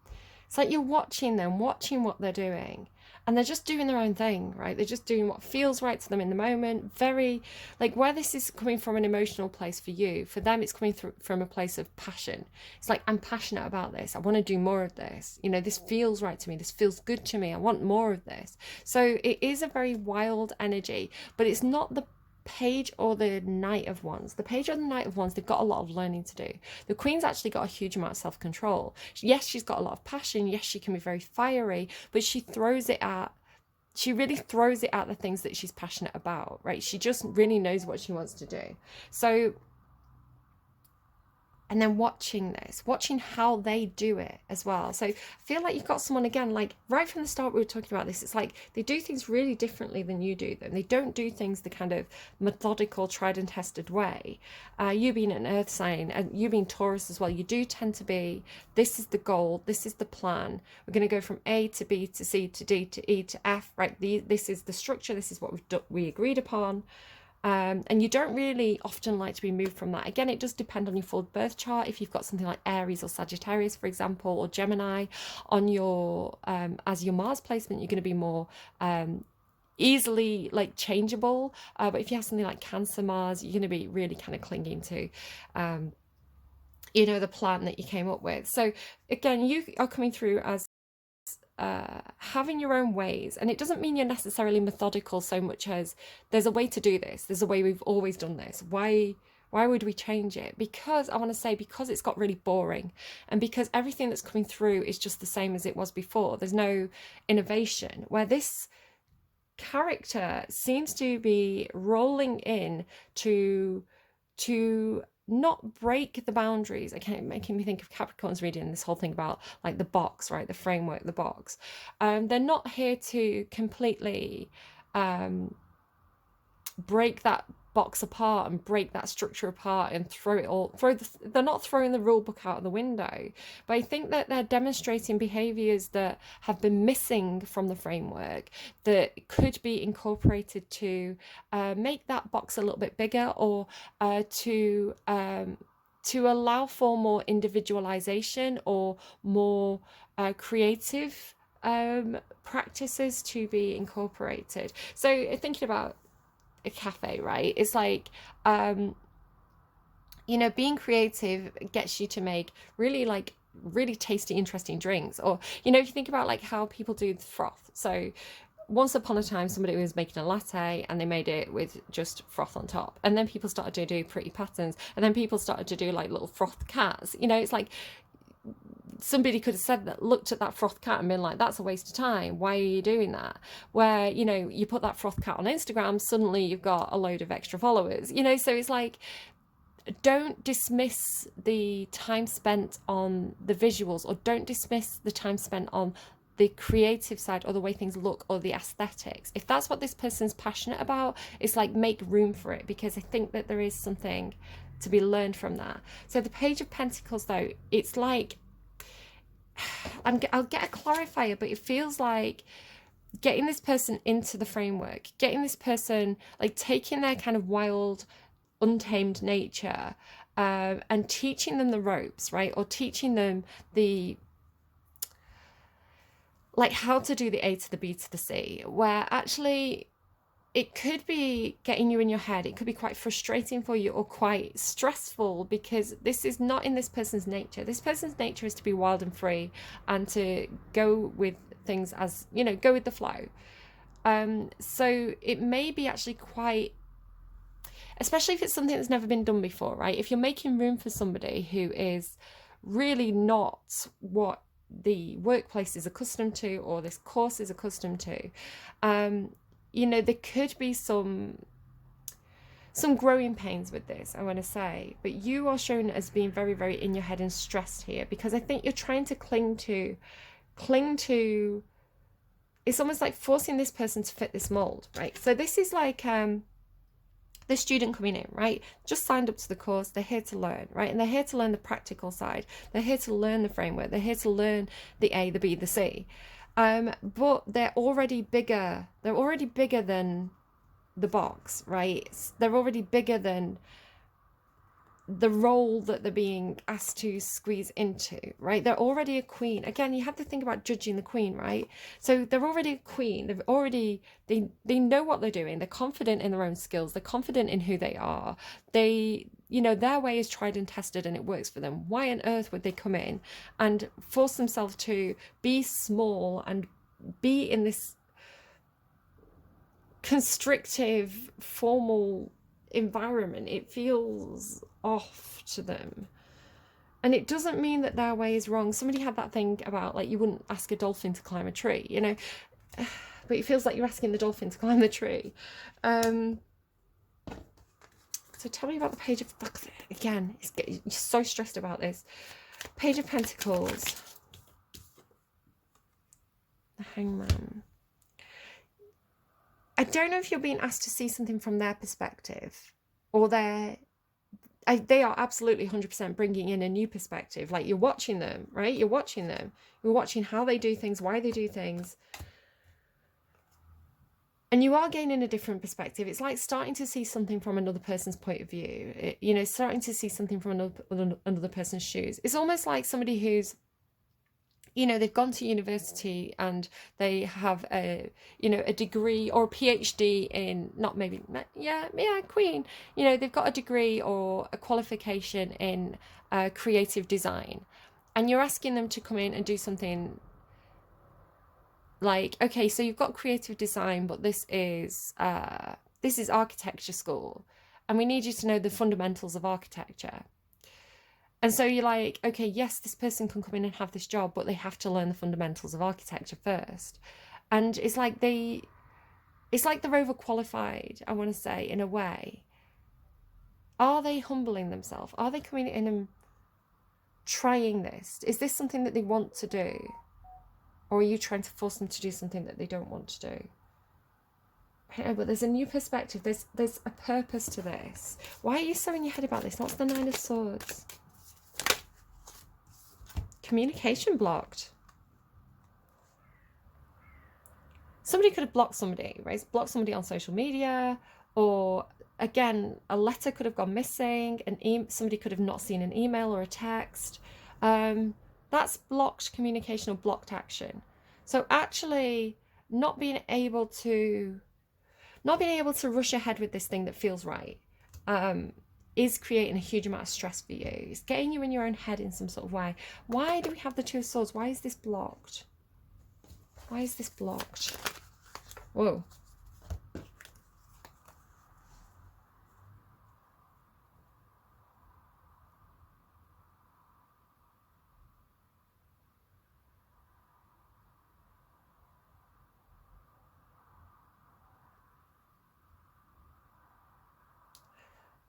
It's like you're watching them, watching what they're doing. And they're just doing their own thing, right? They're just doing what feels right to them in the moment. Very, like, where this is coming from an emotional place for you, for them it's coming from a place of passion. It's like, I'm passionate about this. I want to do more of this. You know, this feels right to me. This feels good to me. I want more of this. So it is a very wild energy, but it's not the Page or the Knight of Wands. The Page or the Knight of Wands, they've got a lot of learning to do. The Queen's actually got a huge amount of self-control. Yes, she's got a lot of passion. Yes, she can be very fiery, but she really throws it at the things that she's passionate about, right? She just really knows what she wants to do. So, and then watching how they do it as well. So I feel like you've got someone, again, like right from the start we were talking about this, it's like they do things really differently than you do them. They don't do things the kind of methodical, tried and tested way. You being an earth sign and you being Taurus as well, you do tend to be, this is the goal, this is the plan. We're going to go from A to B to C to D to E to F, right? This is the structure, this is what we agreed upon. And you don't really often like to be moved from that. Again, it does depend on your full birth chart. If you've got something like Aries or Sagittarius, for example, or Gemini on your as your Mars placement, you're going to be more easily like changeable. But if you have something like Cancer Mars, you're going to be really kind of clinging to the plan that you came up with. So again, you are coming through as having your own ways, and it doesn't mean you're necessarily methodical so much as there's a way to do this, there's a way, we've always done this, why would we change it? Because I want to say, because it's got really boring, and because everything that's coming through is just the same as it was before. There's no innovation, where this character seems to be rolling in to not break the boundaries. Okay, making me think of Capricorn's reading, this whole thing about like the box, right? The framework, the box. They're not here to completely break that box apart and break that structure apart and they're not throwing the rule book out of the window, but I think that they're demonstrating behaviors that have been missing from the framework that could be incorporated to make that box a little bit bigger, or to allow for more individualization or more creative practices to be incorporated. So thinking about a cafe, right? It's like being creative gets you to make really tasty, interesting drinks. Or if you think about like how people do the froth. So once upon a time, somebody was making a latte and they made it with just froth on top, and then people started to do pretty patterns, and then people started to do like little froth cats. It's like somebody could have said that, looked at that froth cat and been like, that's a waste of time, why are you doing that? Where you put that froth cat on Instagram, suddenly you've got a load of extra followers. So it's like, don't dismiss the time spent on the visuals, or don't dismiss the time spent on the creative side, or the way things look, or the aesthetics. If that's what this person's passionate about, it's like, make room for it, because I think that there is something to be learned from that. So the Page of Pentacles, though, it's like, I'll get a clarifier, but it feels like getting this person into the framework, getting this person, like taking their kind of wild, untamed nature and teaching them the ropes, right? Or teaching them how to do the A to the B to the C, where actually it could be getting you in your head. It could be quite frustrating for you, or quite stressful, because this is not in this person's nature. This person's nature is to be wild and free, and to go with things as, go with the flow. So it may be actually quite, especially if it's something that's never been done before, right? If you're making room for somebody who is really not what the workplace is accustomed to, or this course is accustomed to, there could be some growing pains with this, I want to say. But you are shown as being very, very in your head and stressed here, because I think you're trying to cling to, it's almost like forcing this person to fit this mold, right? So this is like the student coming in, right? Just signed up to the course. They're here to learn, right? And they're here to learn the practical side. They're here to learn the framework. They're here to learn the A, the B, the C. But they're already bigger. They're already bigger than the box, right? They're already bigger than the role that they're being asked to squeeze into, right? They're already a queen. Again, you have to think about judging the queen, right? So they're already a queen. They know what they're doing. They're confident in their own skills. They're confident in who they are. Their way is tried and tested, and it works for them. Why on earth would they come in and force themselves to be small and be in this constrictive, formal environment, it feels off to them. And it doesn't mean that their way is wrong. Somebody had that thing about, like, you wouldn't ask a dolphin to climb a tree, you know, but it feels like you're asking the dolphin to climb the tree. So tell me about the Page of... Again, you're so stressed about this. Page of Pentacles. The Hangman. I don't know if you're being asked to see something from their perspective, or they are absolutely 100% bringing in a new perspective. Like, you're watching them, right? You're watching them. You're watching how they do things, why they do things. And you are gaining a different perspective. It's like starting to see something from another person's point of view. You know, starting to see something from another person's shoes. It's almost like somebody who's, you know, they've gone to university and they have a, you know, a degree or a PhD in, queen. You know, they've got a degree or a qualification in creative design. And you're asking them to come in and do something like, okay, so you've got creative design, but this is architecture school, and we need you to know the fundamentals of architecture. And so you're like, okay, yes, this person can come in and have this job, but they have to learn the fundamentals of architecture first. And it's like they're overqualified, I want to say, in a way. Are they humbling themselves? Are they coming in and trying this? Is this something that they want to do? Or are you trying to force them to do something that they don't want to do? I don't know, but there's a new perspective. There's a purpose to this. Why are you so in your head about this? What's the Nine of Swords? Communication blocked. Somebody could have blocked somebody, right? Blocked somebody on social media, or again, a letter could have gone missing, somebody could have not seen an email or a text. That's blocked communication or blocked action. So actually not being able to rush ahead with this thing that feels right is creating a huge amount of stress for you. It's getting you in your own head in some sort of way. Why do we have the Two of Swords? Why is this blocked? Why is this blocked? Whoa.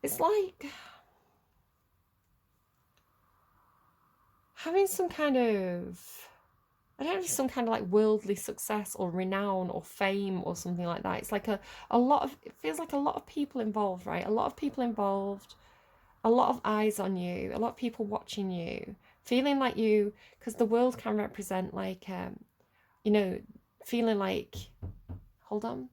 It's like having some kind of, I don't know, some kind of like worldly success or renown or fame or something like that. It's like it feels like a lot of people involved, right? A lot of people involved, a lot of eyes on you, a lot of people watching you, feeling like you, because the world can represent like, you know, feeling like, hold on.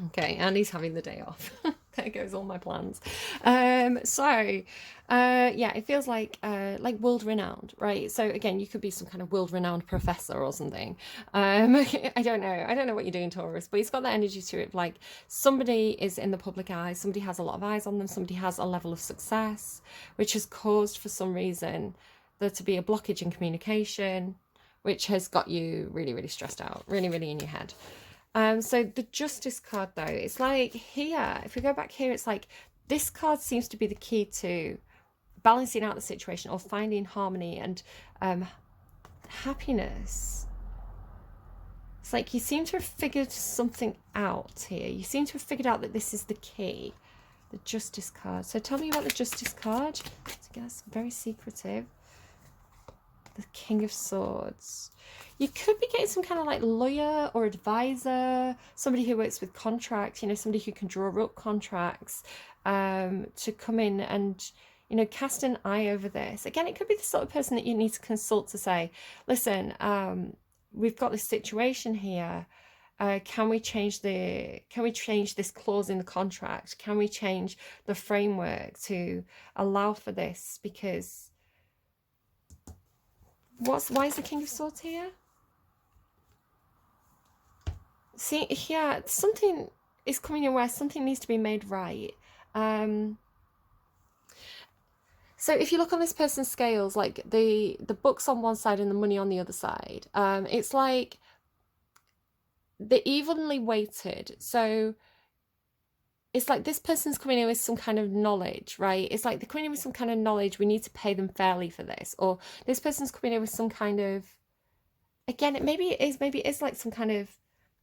Okay, Annie's having the day off. There goes all my plans. Yeah, it feels like world renowned, right? So again, you could be some kind of world renowned professor or something. I don't know what you're doing, Taurus, but it's got that energy to it. Like somebody is in the public eye, somebody has a lot of eyes on them, somebody has a level of success, which has caused for some reason there to be a blockage in communication, which has got you really, really stressed out, really, really in your head. So the Justice card, though, it's like here, if we go back here, it's like this card seems to be the key to balancing out the situation or finding harmony and happiness. It's like you seem to have figured something out here. You seem to have figured out that this is the key, the Justice card. So tell me about the Justice card. So again, that's very secretive. The King of Swords. You could be getting some kind of like lawyer or advisor, somebody who works with contracts, you know, somebody who can draw up contracts to come in and, you know, cast an eye over this. Again, it could be the sort of person that you need to consult to say, listen, we've got this situation here. Can we change this clause in the contract? Can we change the framework to allow for this? Because why is the King of Swords here? See, yeah, something is coming in where something needs to be made right. So if you look on this person's scales, like the books on one side and the money on the other side, it's like they're evenly weighted. So it's like this person's coming in with some kind of knowledge, right? It's like they're coming in with some kind of knowledge. We need to pay them fairly for this. Or this person's coming in with some kind of, again, maybe it is like some kind of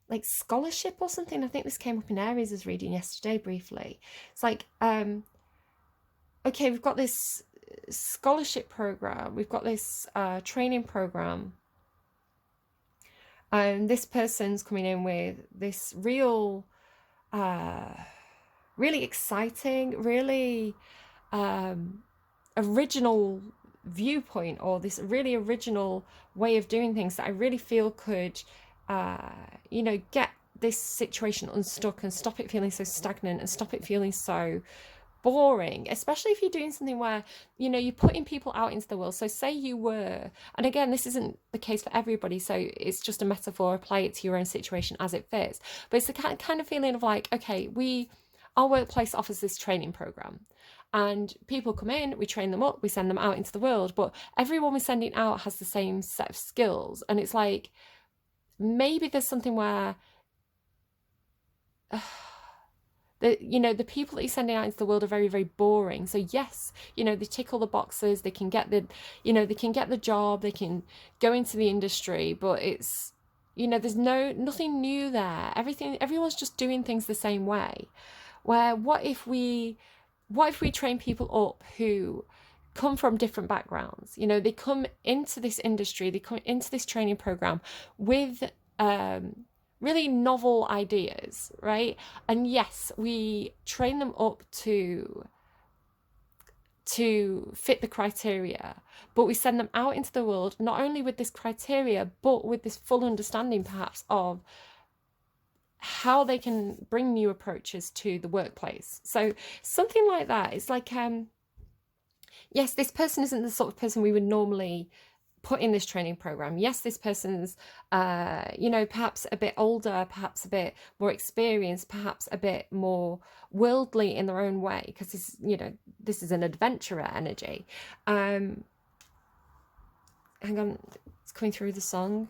like scholarship or something. I think this came up in Aries as reading yesterday briefly. It's like, okay, we've got this scholarship program, we've got this training program. This person's coming in with this real, really exciting, really original viewpoint, or this really original way of doing things that I really feel could, you know, get this situation unstuck and stop it feeling so stagnant and stop it feeling so boring, especially if you're doing something where, you know, you're putting people out into the world. So say you were, and again, this isn't the case for everybody, so it's just a metaphor, apply it to your own situation as it fits, but it's the kind of feeling of like, okay, our workplace offers this training program, and people come in, we train them up, we send them out into the world, but everyone we're sending out has the same set of skills. And it's like, maybe there's something where the people that you're sending out into the world are very, very boring. So yes, you know, they tick all the boxes, they can get the job, they can go into the industry, but it's, you know, there's nothing new there. Everyone's just doing things the same way. Where what if we train people up who come from different backgrounds? You know, they come into this industry, they come into this training program with really novel ideas, right? And yes, we train them up to fit the criteria, but we send them out into the world not only with this criteria, but with this full understanding perhaps of how they can bring new approaches to the workplace. So something like that. It's like, yes, this person isn't the sort of person we would normally put in this training program. Yes, this person's, you know, perhaps a bit older, perhaps a bit more experienced, perhaps a bit more worldly in their own way, because this, you know, this is an adventurer energy. Hang on, it's coming through the song.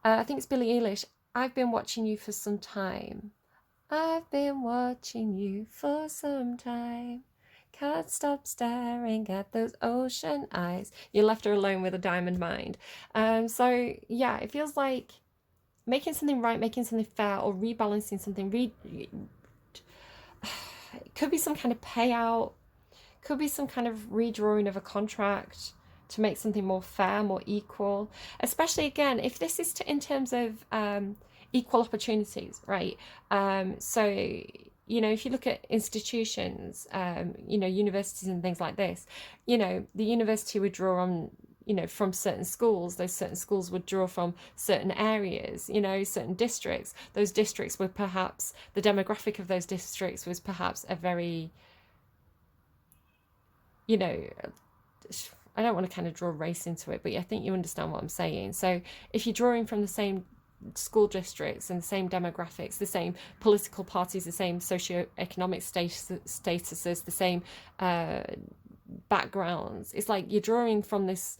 I think it's Billie Eilish. I've been watching you for some time. I've been watching you for some time. Can't stop staring at those ocean eyes. You left her alone with a diamond mind. So yeah, it feels like making something right, making something fair, or rebalancing something. It could be some kind of payout, could be some kind of redrawing of a contract to make something more fair, more equal. Especially again, if this is in terms of equal opportunities, right? So, you know, if you look at institutions, you know, universities and things like this, you know, the university would draw on, you know, from certain schools. Those certain schools would draw from certain areas, you know, certain districts. Those districts were perhaps, the demographic of those districts was perhaps a very, you know, I don't want to kind of draw race into it, but I think you understand what I'm saying. So if you're drawing from the same school districts and the same demographics, the same political parties, the same socio-economic statuses, the same backgrounds, it's like you're drawing from this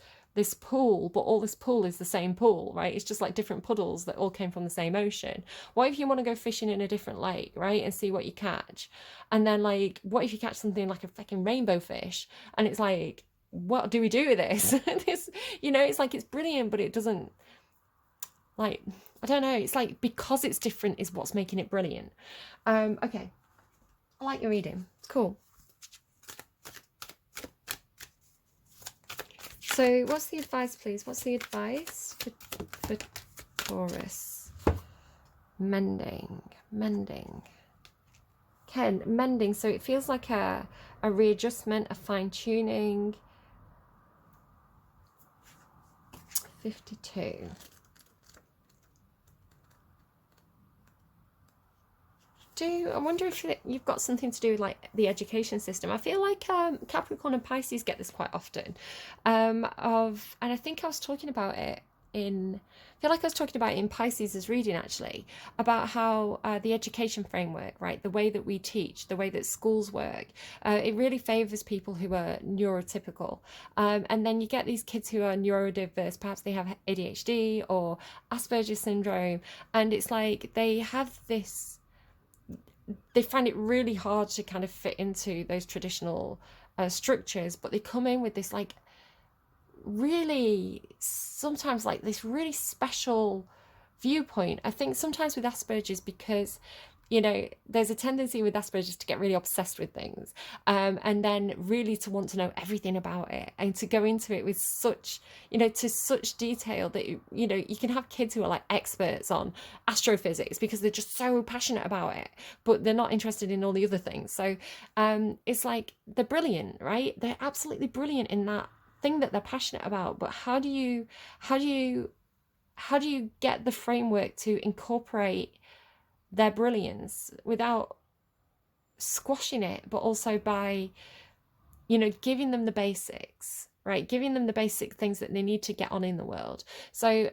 pool, but all this pool is the same pool, right? It's just like different puddles that all came from the same ocean. What if you want to go fishing in a different lake, right, and see what you catch? And then, like, what if you catch something like a fucking rainbow fish, and it's like, what do we do with this? This, you know, it's like, it's brilliant, but it doesn't, like, I don't know, it's like, because it's different is what's making it brilliant. Okay, I like your reading, it's cool. So what's the advice, please? What's the advice for Taurus? Mending. Ken, mending, so it feels like a readjustment, a fine-tuning. 52. I wonder if you've got something to do with like the education system. I feel like Capricorn and Pisces get this quite often. And I think I was talking about it in Pisces' reading, actually, about how the education framework, right, the way that we teach, the way that schools work, it really favours people who are neurotypical. And then you get these kids who are neurodiverse, perhaps they have ADHD or Asperger's syndrome, and it's like they have this they find it really hard to kind of fit into those traditional structures, but they come in with this like really, sometimes like this really special viewpoint. I think sometimes with Asperger's, because there's a tendency with Asperger's to get really obsessed with things, and then really to want to know everything about it, and to go into it with such, to such detail that, you can have kids who are like experts on astrophysics because they're just so passionate about it, but they're not interested in all the other things. So it's like they're brilliant, right? They're absolutely brilliant in that thing that they're passionate about, but how do you get the framework to incorporate their brilliance without squashing it, but also by giving them the basics, right? Giving them the basic things that they need to get on in the world. So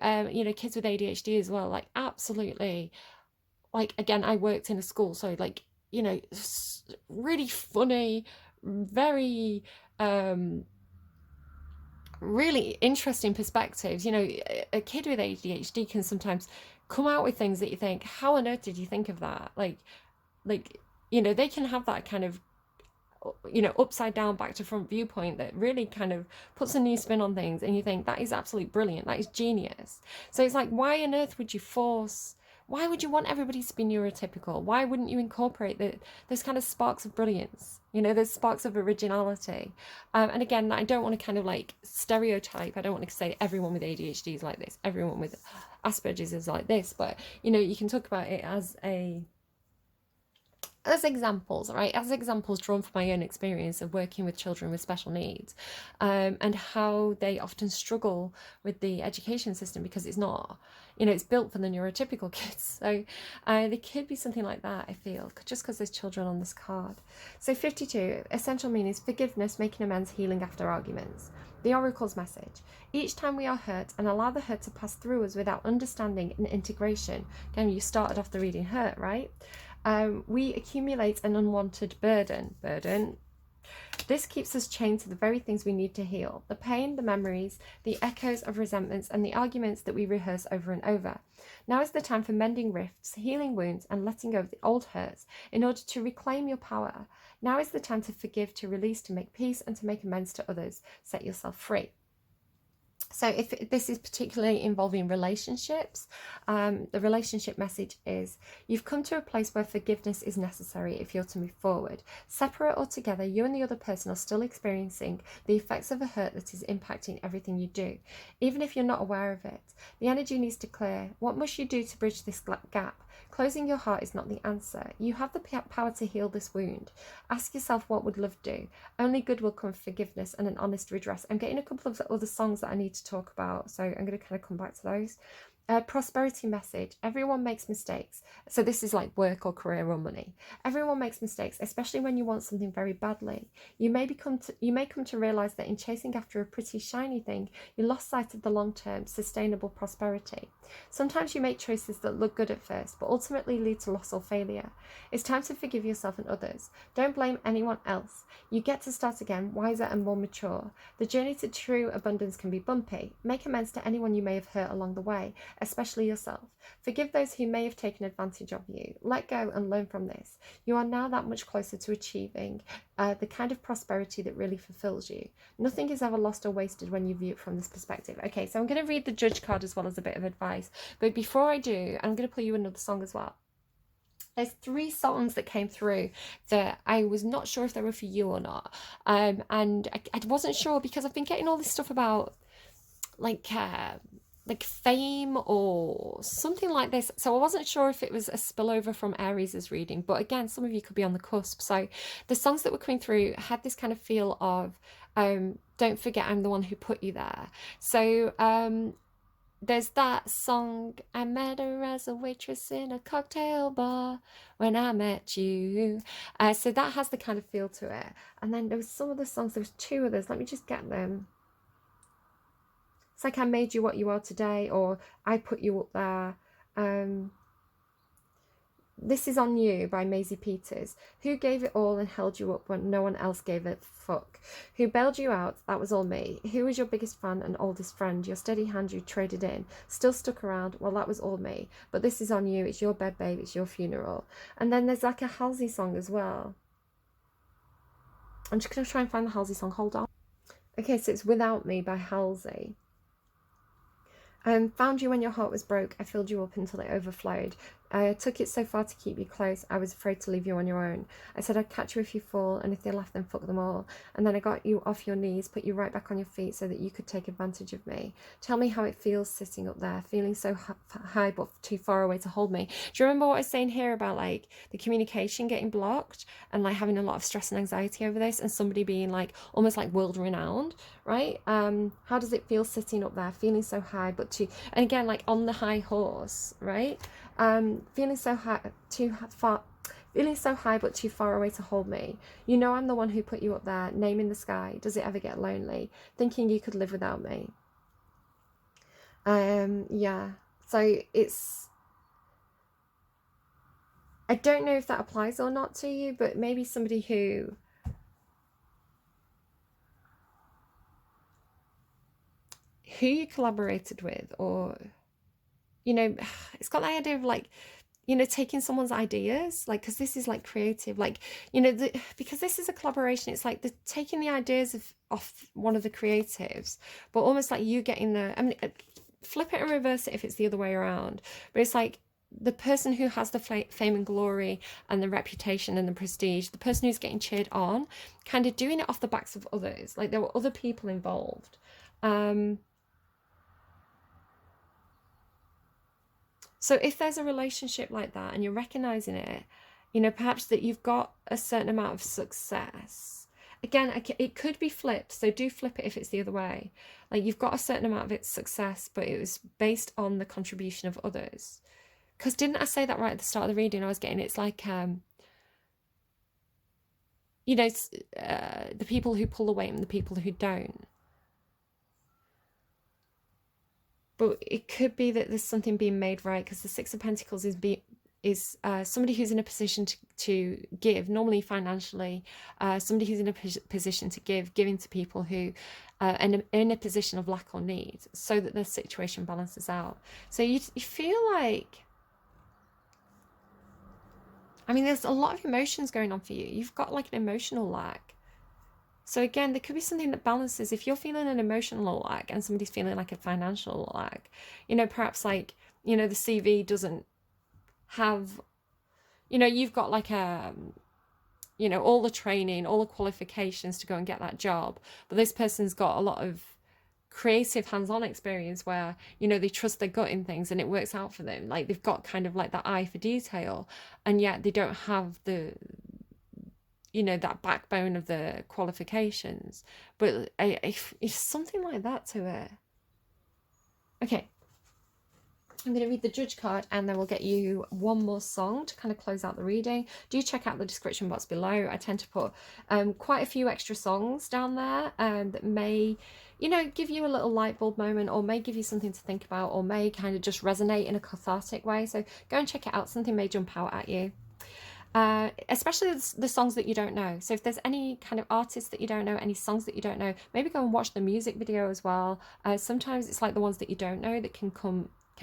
kids with ADHD as well, like absolutely, like again, I worked in a school, so like really funny, very really interesting perspectives. A kid with ADHD can sometimes come out with things that you think, how on earth did you think of that? Like they can have that kind of upside down, back to front viewpoint that really kind of puts a new spin on things, and you think that is absolutely brilliant, that is genius. So it's like, why on earth would you why would you want everybody to be neurotypical? Why wouldn't you incorporate those kind of sparks of brilliance, those sparks of originality? And again, I don't want to kind of like stereotype. I don't want to say everyone with ADHD is like this, everyone with Asperger's is like this, but you can talk about it as examples, right? As examples drawn from my own experience of working with children with special needs, and how they often struggle with the education system because it's not, it's built for the neurotypical kids. So there could be something like that, I feel, just because there's children on this card. So 52, essential meanings: forgiveness, making amends, healing after arguments. The Oracle's message: each time we are hurt and allow the hurt to pass through us without understanding and integration. Again, you started off the reading hurt, right? We accumulate an unwanted burden. This keeps us chained to the very things we need to heal: the pain, the memories, the echoes of resentments, and the arguments that we rehearse over and over. Now is the time for mending rifts, healing wounds, and letting go of the old hurts in order to reclaim your power. Now is the time to forgive, to release, to make peace, and to make amends to others. Set yourself free. So if this is particularly involving relationships, the relationship message is: you've come to a place where forgiveness is necessary if you're to move forward. Separate or together, you and the other person are still experiencing the effects of a hurt that is impacting everything you do, even if you're not aware of it. The energy needs to clear. What must you do to bridge this gap? Closing your heart is not the answer. You have the power to heal this wound. Ask yourself, what would love do? Only good will come from forgiveness and an honest redress. I'm getting a couple of other songs that I need to talk about, so I'm going to kind of come back to those. Prosperity message: everyone makes mistakes. So this is like work or career or money. Everyone makes mistakes, especially when you want something very badly. You may come to realize that in chasing after a pretty shiny thing, you lost sight of the long-term sustainable prosperity. Sometimes you make choices that look good at first, but ultimately lead to loss or failure. It's time to forgive yourself and others. Don't blame anyone else. You get to start again, wiser and more mature. The journey to true abundance can be bumpy. Make amends to anyone you may have hurt along the way, especially yourself. Forgive those who may have taken advantage of you. Let go and learn from this. You are now that much closer to achieving the kind of prosperity that really fulfills you. Nothing is ever lost or wasted when you view it from this perspective. Okay, so I'm going to read the Judge card as well as a bit of advice. But before I do, I'm going to play you another song as well. There's 3 songs that came through that I was not sure if they were for you or not. And I wasn't sure because I've been getting all this stuff about like fame or something like this, so I wasn't sure if it was a spillover from Aries' reading, but again, some of you could be on the cusp. So the songs that were coming through had this kind of feel of don't forget I'm the one who put you there. So there's that song, I met her as a waitress in a cocktail bar when I met you. So that has the kind of feel to it. And then there was some of the songs, there was 2 others, let me just get them. It's like I made you what you are today, or I put you up there. This Is On You by Maisie Peters. Who gave it all and held you up when no one else gave a fuck? Who bailed you out? That was all me. Who was your biggest fan and oldest friend? Your steady hand you traded in. Still stuck around? Well, that was all me. But this is on you. It's your bed, babe. It's your funeral. And then there's like a Halsey song as well. I'm just going to try and find the Halsey song. Hold on. Okay, so it's Without Me by Halsey. Found you when your heart was broke. I filled you up until it overflowed. I took it so far to keep you close. I was afraid to leave you on your own. I said I'd catch you if you fall, and if they laugh, then fuck them all. And then I got you off your knees, put you right back on your feet so that you could take advantage of me. Tell me how it feels sitting up there, feeling so high but too far away to hold me. Do you remember what I was saying here about like the communication getting blocked and like having a lot of stress and anxiety over this, and somebody being like almost like world renowned, right? How does it feel sitting up there, feeling so high but too, and again like on the high horse, right? Feeling so high but too far away to hold me. You know I'm the one who put you up there, name in the sky. Does it ever get lonely? Thinking you could live without me. Yeah. So it's, I don't know if that applies or not to you, but maybe somebody who you collaborated with, or you know, it's got the idea of like, you know, taking someone's ideas, like, because this is like creative, like, you know, because this is a collaboration, it's like the taking the ideas off one of the creatives, but almost like you getting the, I mean, flip it and reverse it if it's the other way around, but it's like the person who has the fame and glory and the reputation and the prestige, the person who's getting cheered on, kind of doing it off the backs of others, like there were other people involved. So if there's a relationship like that and you're recognizing it, you know, perhaps that you've got a certain amount of success. Again, it could be flipped. So do flip it if it's the other way. Like you've got a certain amount of its success, but it was based on the contribution of others. Because didn't I say that right at the start of the reading? I was getting, it's like, you know, the people who pull the weight and the people who don't. But it could be that there's something being made right, because the Six of Pentacles is somebody who's in a position to give, normally financially, somebody who's in a position to giving to people who are in a position of lack or need, so that the situation balances out. So you feel like, I mean, there's a lot of emotions going on for you. You've got like an emotional lack. So again, there could be something that balances. If you're feeling an emotional lack and somebody's feeling like a financial lack, you know, perhaps like, you know, the CV doesn't have, you know, you've got like a, you know, all the training, all the qualifications to go and get that job, but this person's got a lot of creative hands-on experience where, you know, they trust their gut in things and it works out for them. Like they've got kind of like that eye for detail, and yet they don't have the, you know, that backbone of the qualifications. But it's something like that to it. Okay, I'm going to read the Judge card and then we'll get you one more song to kind of close out the reading. Do check out the description box below. I tend to put quite a few extra songs down there that may, you know, give you a little light bulb moment, or may give you something to think about, or may kind of just resonate in a cathartic way. So go and check it out. Something may jump out at you. Especially the songs that you don't know. So if there's any kind of artists that you don't know, any songs that you don't know, maybe go and watch the music video as well. Sometimes it's like the ones that you don't know that can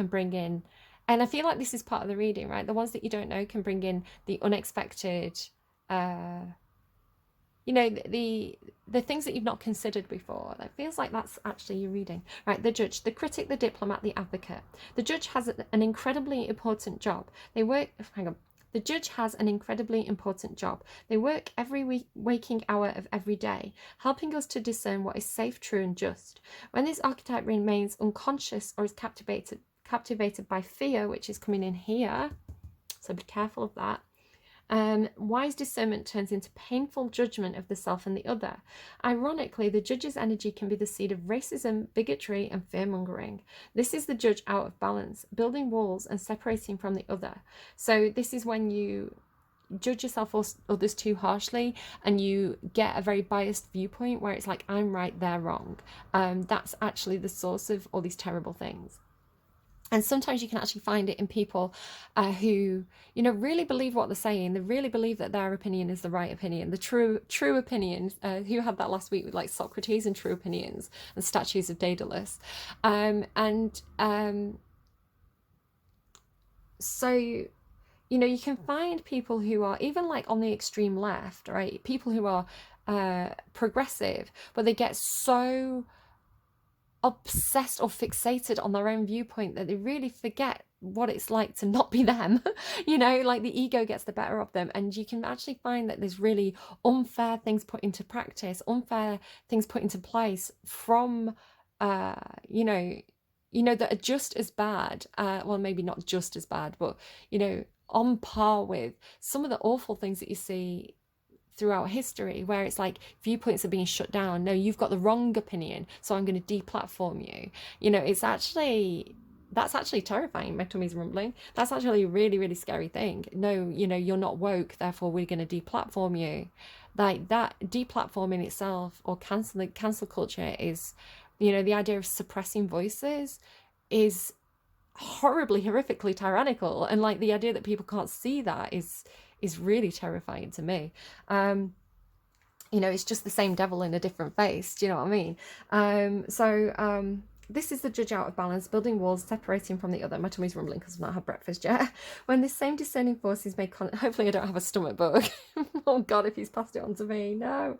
bring in, and I feel like this is part of the reading, right? The ones that you don't know can bring in the unexpected, you know, the things that you've not considered before. It feels like that's actually your reading, right? The Judge, the critic, the diplomat, the advocate. The Judge has an incredibly important job. The Judge has an incredibly important job. They work every waking hour of every day, helping us to discern what is safe, true, and just. When this archetype remains unconscious or is captivated by fear, which is coming in here, so be careful of that, wise discernment turns into painful judgment of the self and the other. Ironically, the Judge's energy can be the seed of racism, bigotry, and fear-mongering. This is the Judge out of balance, building walls and separating from the other. So this is when you judge yourself or others too harshly, and you get a very biased viewpoint where it's like, I'm right, they're wrong. That's actually the source of all these terrible things. And sometimes you can actually find it in people who, you know, really believe what they're saying. They really believe that their opinion is the right opinion, the true opinion. Who had that last week with like Socrates and true opinions and statues of Daedalus. So, you know, you can find people who are even like on the extreme left, right? People who are progressive, but they get so obsessed or fixated on their own viewpoint that they really forget what it's like to not be them. You know, like the ego gets the better of them, and you can actually find that there's really unfair things put into practice, unfair things put into place from uh you know that are just as bad, well, maybe not just as bad, but you know, on par with some of the awful things that you see throughout history, where it's like viewpoints are being shut down. No, you've got the wrong opinion, so I'm going to deplatform you. You know, that's actually terrifying. My tummy's rumbling. That's actually a really, really scary thing. No, you know, you're not woke, therefore we're going to deplatform you. Like that deplatforming itself, or cancel culture, is, you know, the idea of suppressing voices is horribly, horrifically tyrannical, and like the idea that people can't see that is really terrifying to me. You know, it's just the same devil in a different face. Do you know what I mean? This is the judge out of balance, building walls, separating from the other. My tummy's rumbling because I've not had breakfast yet. When this same discerning force is made hopefully I don't have a stomach bug. Oh God, if he's passed it on to me, no.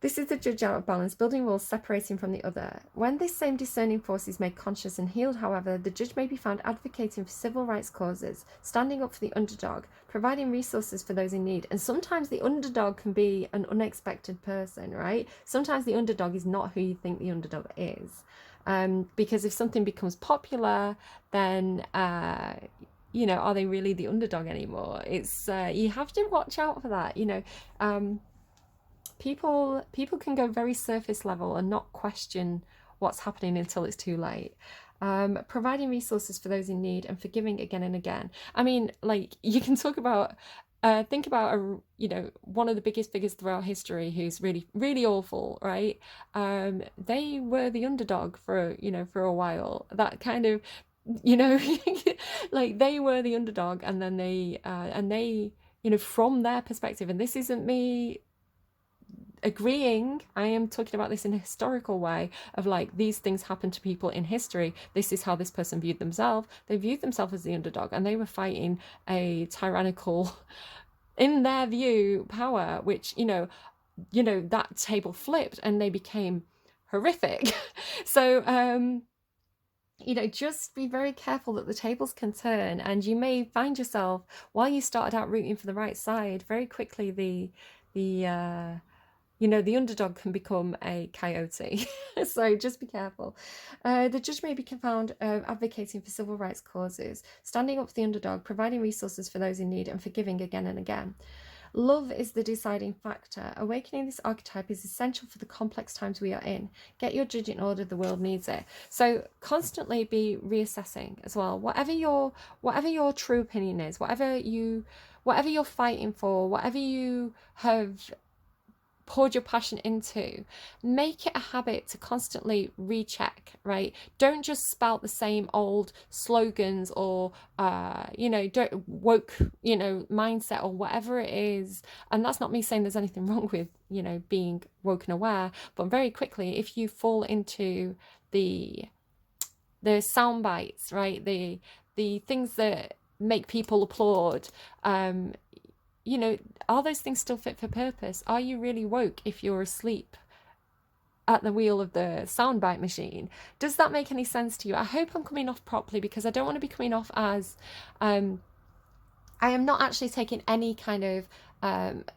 This is the judge out of balance, building walls, separating from the other. When this same discerning force is made conscious and healed, however, the judge may be found advocating for civil rights causes, standing up for the underdog, providing resources for those in need. And sometimes the underdog can be an unexpected person, right? Sometimes the underdog is not who you think the underdog is. Because if something becomes popular, then you know, are they really the underdog anymore? It's you have to watch out for that. You know, people can go very surface level and not question what's happening until it's too late. Providing resources for those in need and forgiving again and again. I mean, like, you can talk about think about you know, one of the biggest figures throughout history who's really, really awful, right? They were the underdog for, you know, for a while. That kind of, you know, like they were the underdog, and then they, you know, from their perspective, and this isn't me agreeing, I am talking about this in a historical way of like, these things happen to people in history. This is how this person viewed themselves. They viewed themselves as the underdog, and they were fighting a tyrannical, in their view, power, which, you know, that table flipped and they became horrific. So, you know, just be very careful that the tables can turn, and you may find yourself, while you started out rooting for the right side, very quickly the you know, the underdog can become a coyote. So just be careful. The judge may be found advocating for civil rights causes, standing up for the underdog, providing resources for those in need, and forgiving again and again. Love is the deciding factor. Awakening this archetype is essential for the complex times we are in. Get your judge in order, the world needs it. So constantly be reassessing as well. Whatever your true opinion is, whatever you're fighting for, whatever you have poured your passion into, make it a habit to constantly recheck, right? Don't just spout the same old slogans, or you know, don't woke, you know, mindset, or whatever it is. And that's not me saying there's anything wrong with, you know, being woke and aware, but very quickly, if you fall into the sound bites, right, the things that make people applaud, you know, are those things still fit for purpose? Are you really woke if you're asleep at the wheel of the soundbite machine? Does that make any sense to you? I hope I'm coming off properly, because I don't want to be coming off as I am not actually taking any kind of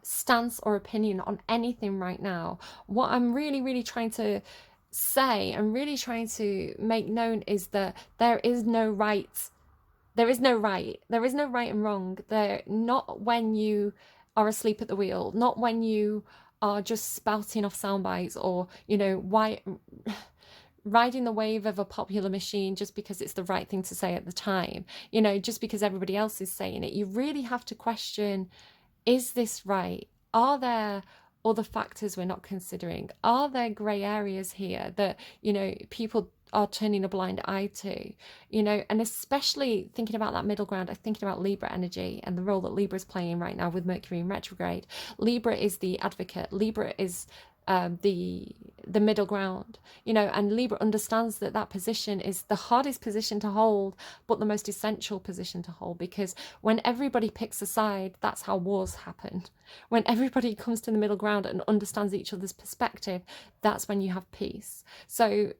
stance or opinion on anything right now. What I'm really, really trying to say and really trying to make known is that there is no right. There is no right. There is no right and wrong. Not when you are asleep at the wheel, not when you are just spouting off sound bites, or, you know, riding the wave of a popular machine just because it's the right thing to say at the time, you know, just because everybody else is saying it. You really have to question, is this right? Are there other factors we're not considering? Are there grey areas here that, you know, people are turning a blind eye to, you know, and especially thinking about that middle ground, I'm thinking about Libra energy and the role that Libra is playing right now with Mercury in retrograde. Libra is the advocate. Libra is the middle ground, you know, and Libra understands that that position is the hardest position to hold, but the most essential position to hold, because when everybody picks a side, that's how wars happen. When everybody comes to the middle ground and understands each other's perspective, that's when you have peace. So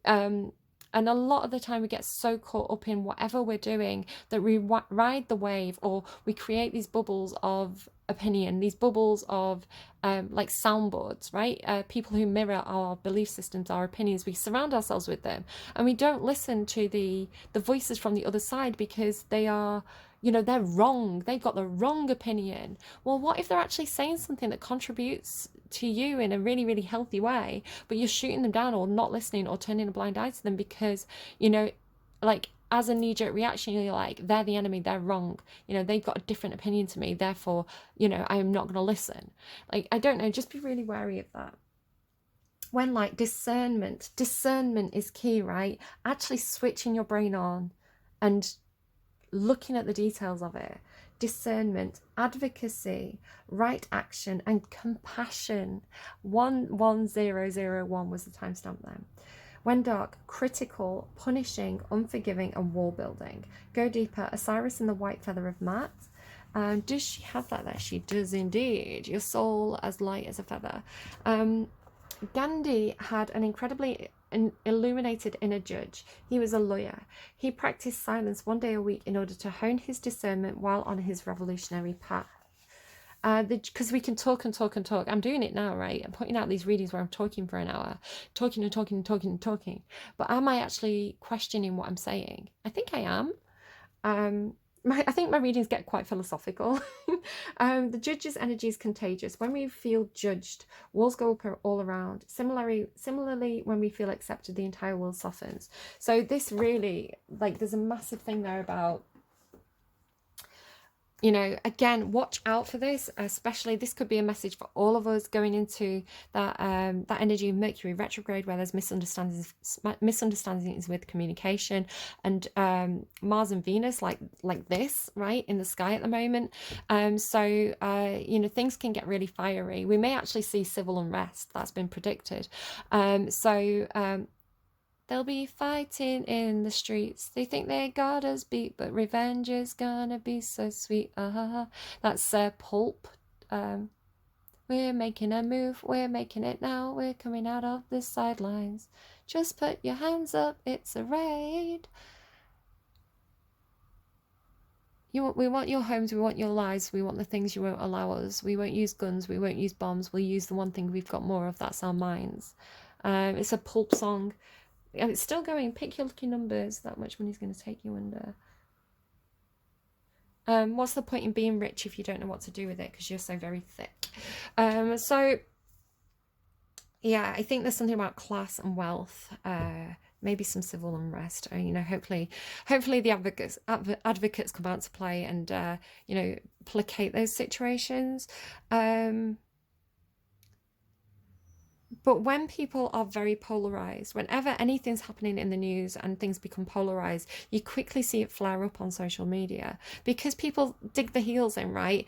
and a lot of the time we get so caught up in whatever we're doing that we ride the wave, or we create these bubbles of opinion, these bubbles of like soundboards, right? People who mirror our belief systems, our opinions, we surround ourselves with them, and we don't listen to the voices from the other side, because they are, you know, they're wrong. They've got the wrong opinion. Well, what if they're actually saying something that contributes to you in a really, really healthy way, but you're shooting them down or not listening or turning a blind eye to them because, you know, like as a knee-jerk reaction, you're like, they're the enemy, they're wrong, you know, they've got a different opinion to me, therefore, you know, I am not going to listen. Like, I don't know, just be really wary of that. When like discernment is key, right? Actually switching your brain on and looking at the details of it. Discernment, advocacy, right action, and compassion. 11001 was the timestamp then. When dark, critical, punishing, unforgiving, and wall building. Go deeper. Osiris in the white feather of Maat. Does she have that there? She does indeed. Your soul as light as a feather. Gandhi had an incredibly illuminated inner judge. He was a lawyer. He practiced silence 1 day a week in order to hone his discernment while on his revolutionary path. Because we can talk and talk and talk. I'm doing it now, right? I'm putting out these readings where I'm talking for an hour, talking and talking and talking and talking. But am I actually questioning what I'm saying? I think I am. I think my readings get quite philosophical. The judge's energy is contagious. When we feel judged, walls go up all around. Similarly, when we feel accepted, the entire world softens. So this really, like, there's a massive thing there about, you know, again, watch out for this. Especially, this could be a message for all of us going into that that energy of Mercury retrograde, where there's misunderstandings with communication, and Mars and Venus, like this, right, in the sky at the moment. So you know, things can get really fiery. We may actually see civil unrest. That's been predicted. They'll be fighting in the streets. They think they got us beat, but revenge is gonna be so sweet. That's Pulp. We're making a move. We're making it now. We're coming out of the sidelines. Just put your hands up. It's a raid. We want your homes. We want your lives. We want the things you won't allow us. We won't use guns. We won't use bombs. We'll use the one thing we've got more of. That's our minds. It's a Pulp song. It's still going. Pick your lucky numbers. That much money's going to take you under. What's the point in being rich if you don't know what to do with it because you're so very thick? So yeah, I think there's something about class and wealth. Maybe some civil unrest. You know, hopefully the advocates come out to play and you know, placate those situations. But when people are very polarized, whenever anything's happening in the news and things become polarized, you quickly see it flare up on social media because people dig their heels in, right?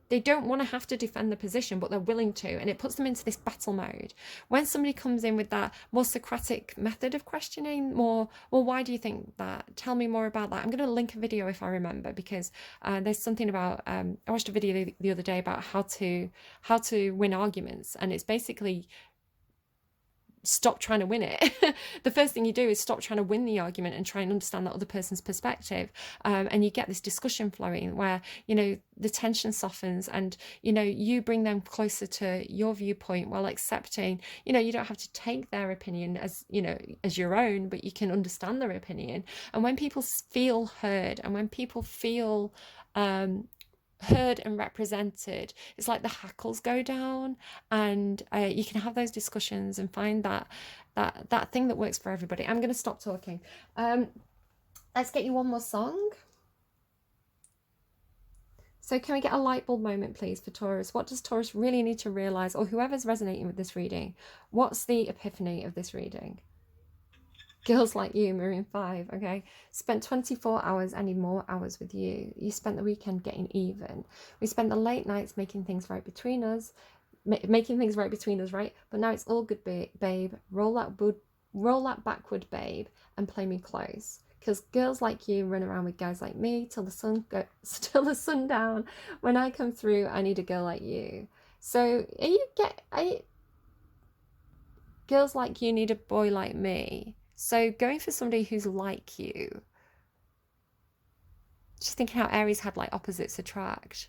They don't want to have to defend the position, but they're willing to, and it puts them into this battle mode. When somebody comes in with that more Socratic method of questioning, more, well, why do you think that? Tell me more about that. I'm going to link a video if I remember, because there's something about, I watched a video the other day about how to win arguments, and it's basically stop trying to win it. The first thing you do is stop trying to win the argument and try and understand that other person's perspective, and you get this discussion flowing where, you know, the tension softens and, you know, you bring them closer to your viewpoint while accepting, you know, you don't have to take their opinion as, you know, as your own, but you can understand their opinion. And when people feel heard and when people feel heard and represented, it's like the hackles go down, and you can have those discussions and find that thing that works for everybody. I'm going to stop talking. Let's get you one more song. So can we get a light bulb moment, please, for Taurus? What does Taurus really need to realize, or whoever's resonating with this reading, what's the epiphany of this reading? Girls like you, Maroon 5, okay? Spent 24 hours, I need more hours with you. You spent the weekend getting even. We spent the late nights making things right between us, making things right between us, right? But now it's all good, babe. Roll that backward, babe, and play me close. Because girls like you run around with guys like me till till the sun down. When I come through, I need a girl like you. So girls like you need a boy like me. So going for somebody who's like you. Just thinking how Aries had like opposites attract.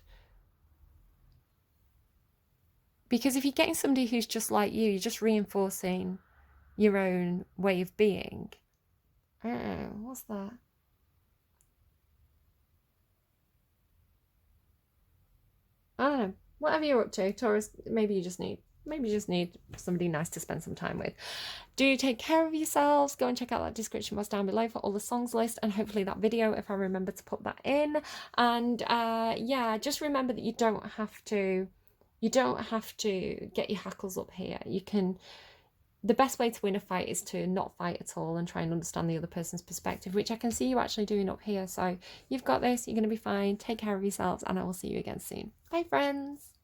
Because if you're getting somebody who's just like you, you're just reinforcing your own way of being. I don't know, what's that? I don't know. Whatever you're up to, Taurus, maybe you just need somebody nice to spend some time with. Do take care of yourselves. Go and check out that description box down below for all the songs list and hopefully that video if I remember to put that in. And yeah, just remember that you don't have to get your hackles up here. The best way to win a fight is to not fight at all and try and understand the other person's perspective, which I can see you actually doing up here. So you've got this, you're going to be fine. Take care of yourselves and I will see you again soon. Bye friends.